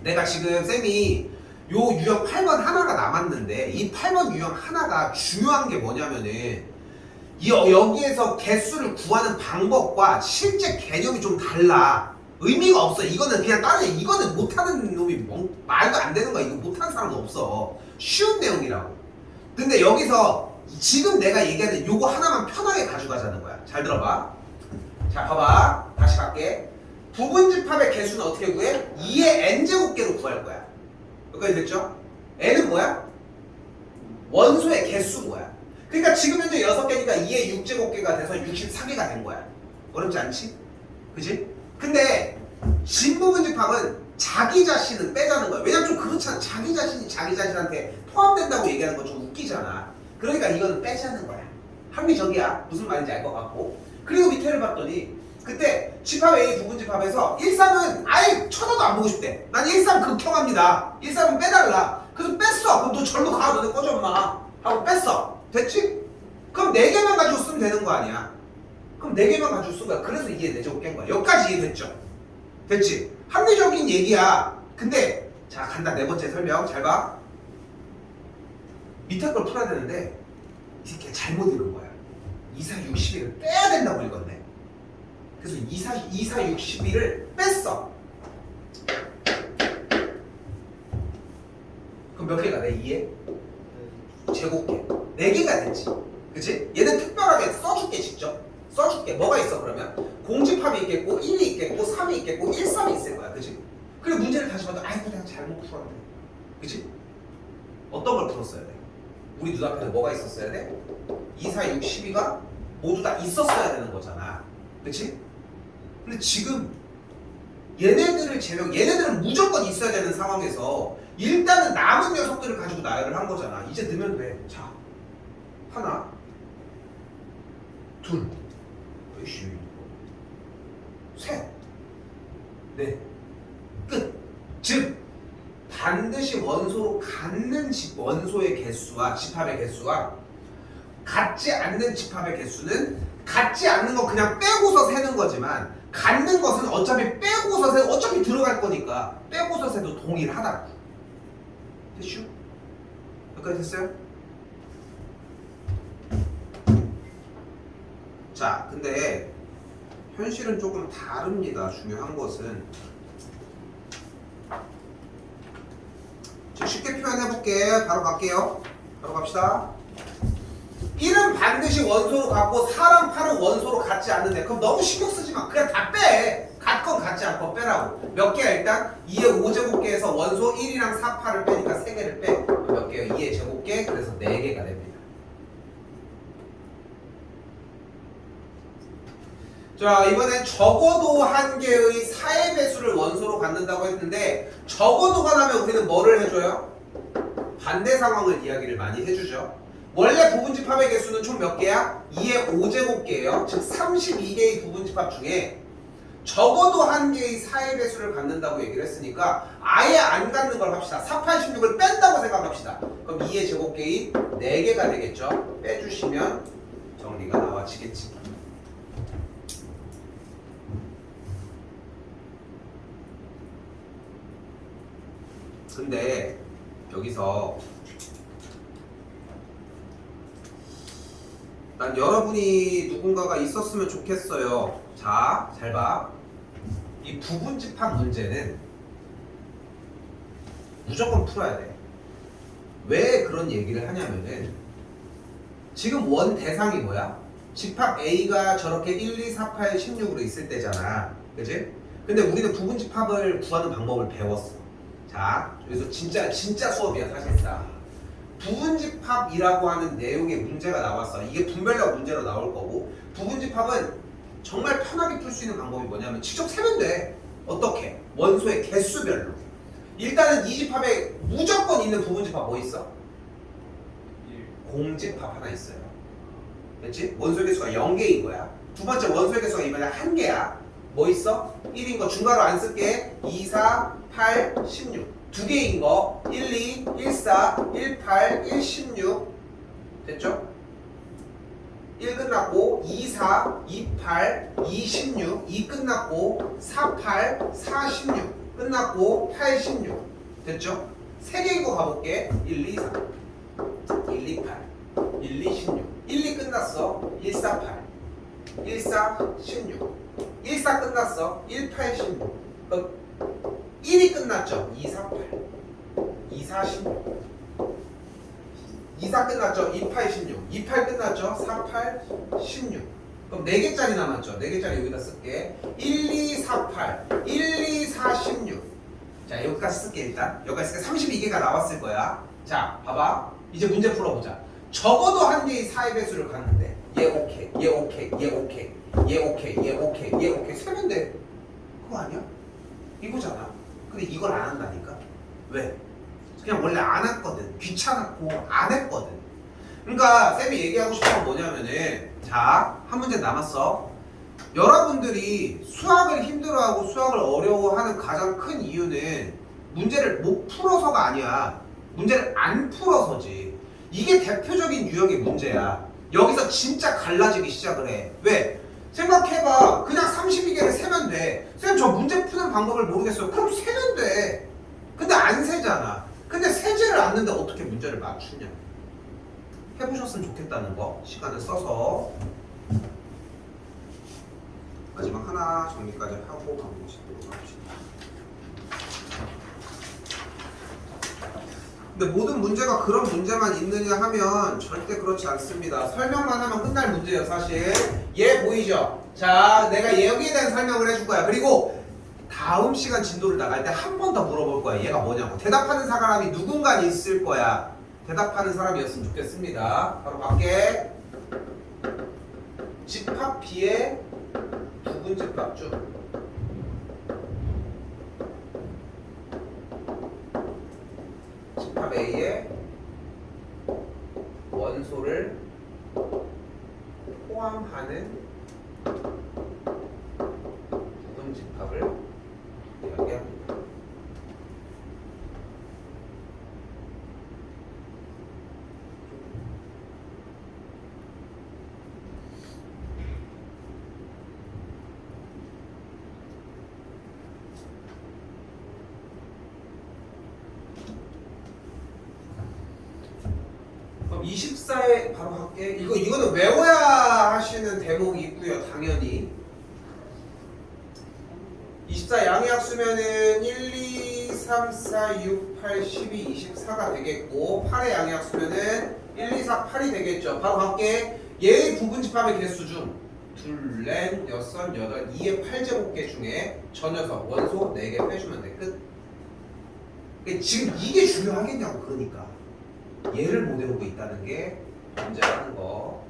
A: 내가 지금 쌤이 요 유형 8번 하나가 남았는데 이 8번 유형 하나가 중요한 게 뭐냐면은 여기에서 개수를 구하는 방법과 실제 개념이 좀 달라. 의미가 없어. 이거는 그냥 다른 이거는 못하는 놈이 말도 안 되는 거야. 이거 못하는 사람도 없어. 쉬운 내용이라고. 근데 여기서 지금 내가 얘기하는 요거 하나만 편하게 가져가자는 거야. 잘 들어봐. 자 봐봐. 다시 갈게. 부분집합의 개수는 어떻게 구해? 2의 n제곱개로 구할 거야. 여기까지 됐죠? n은 뭐야? 원소의 개수인 거야. 그러니까 지금 현재 6개니까 2의 6제곱개가 돼서 64개가 된 거야. 어렵지 않지? 그지? 근데 진부분집합은 자기 자신은 빼자는 거야. 왜냐면 좀 그렇잖아. 자기 자신이 자기 자신한테 포함된다고 얘기하는 건 좀 웃기잖아. 그러니까 이거는 빼자는 거야. 합리적이야. 무슨 말인지 알 것 같고. 그리고 밑에를 봤더니 그때 집합 A 부분집합에서 1, 3은 아예 쳐다도 안 보고 싶대. 난 1, 3 극혐합니다. 1, 3은 빼달라. 그래서 뺐어. 그럼 너 절로 가. 너네 꺼져 엄마. 하고 뺐어. 됐지? 그럼 4개만 가지고 쓰면 되는 거 아니야. 그럼 4개만 가지고 쓴 거야. 그래서 이해 내적 깬 거야. 여기까지 이해됐죠? 됐지? 합리적인 얘기야. 근데 자 간다. 4번째 설명. 잘 봐. 밑에 걸 풀어야 되는데 이 새끼가 잘못 읽은 거야. 2, 4, 6, 11을 빼야 된다고 읽었네. 그래서 2, 4, 6, 11을 뺐어. 그럼 몇 개가 돼? 2에? 제곱개. 4개가 됐지. 그치? 얘는 특별하게 써줄게 직접. 써줄게. 뭐가 있어 그러면? 공집합이 있겠고 1이 있겠고 3이 있겠고 1, 3이 있을 거야. 그치? 그리고 문제를 다시 봐도 아이고 내가 잘못 풀었네. 그치? 어떤 걸 풀었어야 돼? 우리 눈앞에는 뭐가 있었어야 돼? 2, 4, 6, 12가 모두 다 있었어야 되는 거잖아. 그치? 근데 지금 얘네들은 무조건 있어야 되는 상황에서 일단은 남은 녀석들을 가지고 나열을 한 거잖아. 이제 넣으면 돼. 자, 하나, 둘, 셋, 넷, 끝. 즉 반드시 원소로 갖는 원소의 개수와 집합의 개수와 갖지 않는 집합의 개수는 갖지 않는 거 그냥 빼고서 세는 거지만 갖는 것은 어차피 빼고서 세 어차피 들어갈 거니까 빼고서 세도 동일하다고. 됐슈? 여기까지 됐어요? 자 근데 현실은 조금 다릅니다. 중요한 것은 쉽게 표현해볼게. 바로 갈게요. 바로 갑시다. 1은 반드시 원소로 갖고 4랑 8은 원소로 갖지 않는데 그럼 너무 신경 쓰지 마. 그냥 다 빼. 갖건 갖지 않건 빼라고. 몇 개야 일단? 2의 5제곱개에서 원소 1이랑 4, 8을 빼니까 3개를 빼. 몇 개요? 2의 제곱개. 그래서 4개가 됩니다. 자, 이번엔 적어도 한 개의 4의 배수를 원소로 갖는다고 했는데 적어도가 나면 우리는 뭐를 해줘요? 반대 상황을 이야기를 많이 해주죠. 원래 부분집합의 개수는 총 몇 개야? 2의 5제곱개예요. 즉 32개의 부분집합 중에 적어도 한 개의 4의 배수를 갖는다고 얘기를 했으니까 아예 안 갖는 걸 합시다. 4, 8, 16을 뺀다고 생각합시다. 그럼 2의 제곱개인 4개가 되겠죠. 빼주시면 정리가 나와지겠지. 근데 여기서 난 여러분이 누군가가 있었으면 좋겠어요. 자, 잘 봐. 이 부분집합 문제는 무조건 풀어야 돼. 왜 그런 얘기를 하냐면은 지금 원 대상이 뭐야? 집합 A가 저렇게 1, 2, 4, 8, 16으로 있을 때잖아. 그치? 근데 우리는 부분집합을 구하는 방법을 배웠어. 자, 여기서 진짜 수업이야 사실상. 부분집합이라고 하는 내용의 문제가 나왔어. 이게 분별력 문제로 나올 거고, 부분집합은 정말 편하게 풀 수 있는 방법이 뭐냐면 직접 세면 돼. 어떻게? 원소의 개수별로. 일단은 이 집합에 무조건 있는 부분집합 뭐 있어? 공집합 하나 있어요. 됐지? 원소의 개수가 0개인 거야. 두 번째 원소의 개수가 이번에 1개야. 뭐 있어? 1인 거 중괄호 안 쓸게. 2, 4, 8, 16. 두 개인 거 1, 2, 1, 4, 1, 8, 1, 16 됐죠? 1 끝났고 2, 4, 2, 8, 2, 16 2 끝났고 4, 8, 4, 16 끝났고 8, 16 됐죠? 세 개인 거 가볼게. 1, 2, 4 1, 2, 8 1, 2, 16 1, 2 끝났어. 1, 4, 8 1, 4, 16 1, 4 끝났어. 1, 8, 16 그럼 1이 끝났죠. 2, 4, 8 2, 4, 16 2, 4 끝났죠. 2, 8, 16 2, 8 끝났죠. 4, 8, 16 그럼 4개짜리 남았죠. 4개짜리 여기다 쓸게. 1, 2, 4, 8 1, 2, 4, 16 자, 여기까지 쓸게. 일단 여기까지 쓸게. 32개가 나왔을 거야. 자, 봐봐. 이제 문제 풀어보자. 적어도 한 개의 4의 배수를 갖는데 얘 오케이, 얘 오케이, 얘 오케이, 얘 오케이, 얘 오케이, 얘 오케이 세면 돼. 그거 아니야? 이거잖아. 근데 이걸 안 한다니까? 왜? 그냥 원래 안 했거든. 귀찮았고 안 했거든. 그러니까 쌤이 얘기하고 싶은 건 뭐냐면은, 자, 한 문제 남았어. 여러분들이 수학을 힘들어하고 수학을 어려워하는 가장 큰 이유는 문제를 못 풀어서가 아니야. 문제를 안 풀어서지. 이게 대표적인 유형의 문제야. 여기서 진짜 갈라지기 시작을 해. 왜? 생각해봐. 그냥 32개를 세면 돼. 쌤, 저 문제 푸는 방법을 모르겠어요. 그럼 세면 돼. 근데 안 세잖아. 근데 세지를 않는데 어떻게 문제를 맞추냐. 해보셨으면 좋겠다는 거. 시간을 써서 마지막 하나 정리까지 하고 가보시도록 합시다. 근데 모든 문제가 그런 문제만 있느냐 하면 절대 그렇지 않습니다. 설명만 하면 끝날 문제예요 사실. 얘 보이죠? 자, 내가 여기에 대한 설명을 해줄 거야. 그리고 다음 시간 진도를 나갈 때 한 번 더 물어볼 거야. 얘가 뭐냐고. 대답하는 사람이 누군가 있을 거야. 대답하는 사람이었으면 좋겠습니다. 바로 갈게. 집합 B의 부분집합 중 집합 A의 원소를 포함하는 부분집합을 이야기합니다. 그럼 24에 바로 할게. 이거는 외워야 하시는 대목이 있고요. 당연히 24 양의학수면은 1, 2, 3, 4, 6, 8, 12, 24가 되겠고 8의 양의학수면은 1, 2, 4, 8이 되겠죠. 바로 갈게. 얘의 부분집합의 개수 중 둘, 넷, 여섯, 여덟, 2의 8제곱개 중에 저 녀석 원소 4개 빼주면 돼. 끝. 지금 이게 중요하겠냐고. 그러니까 얘를 못 외우고 있다는 게 문제라는 거.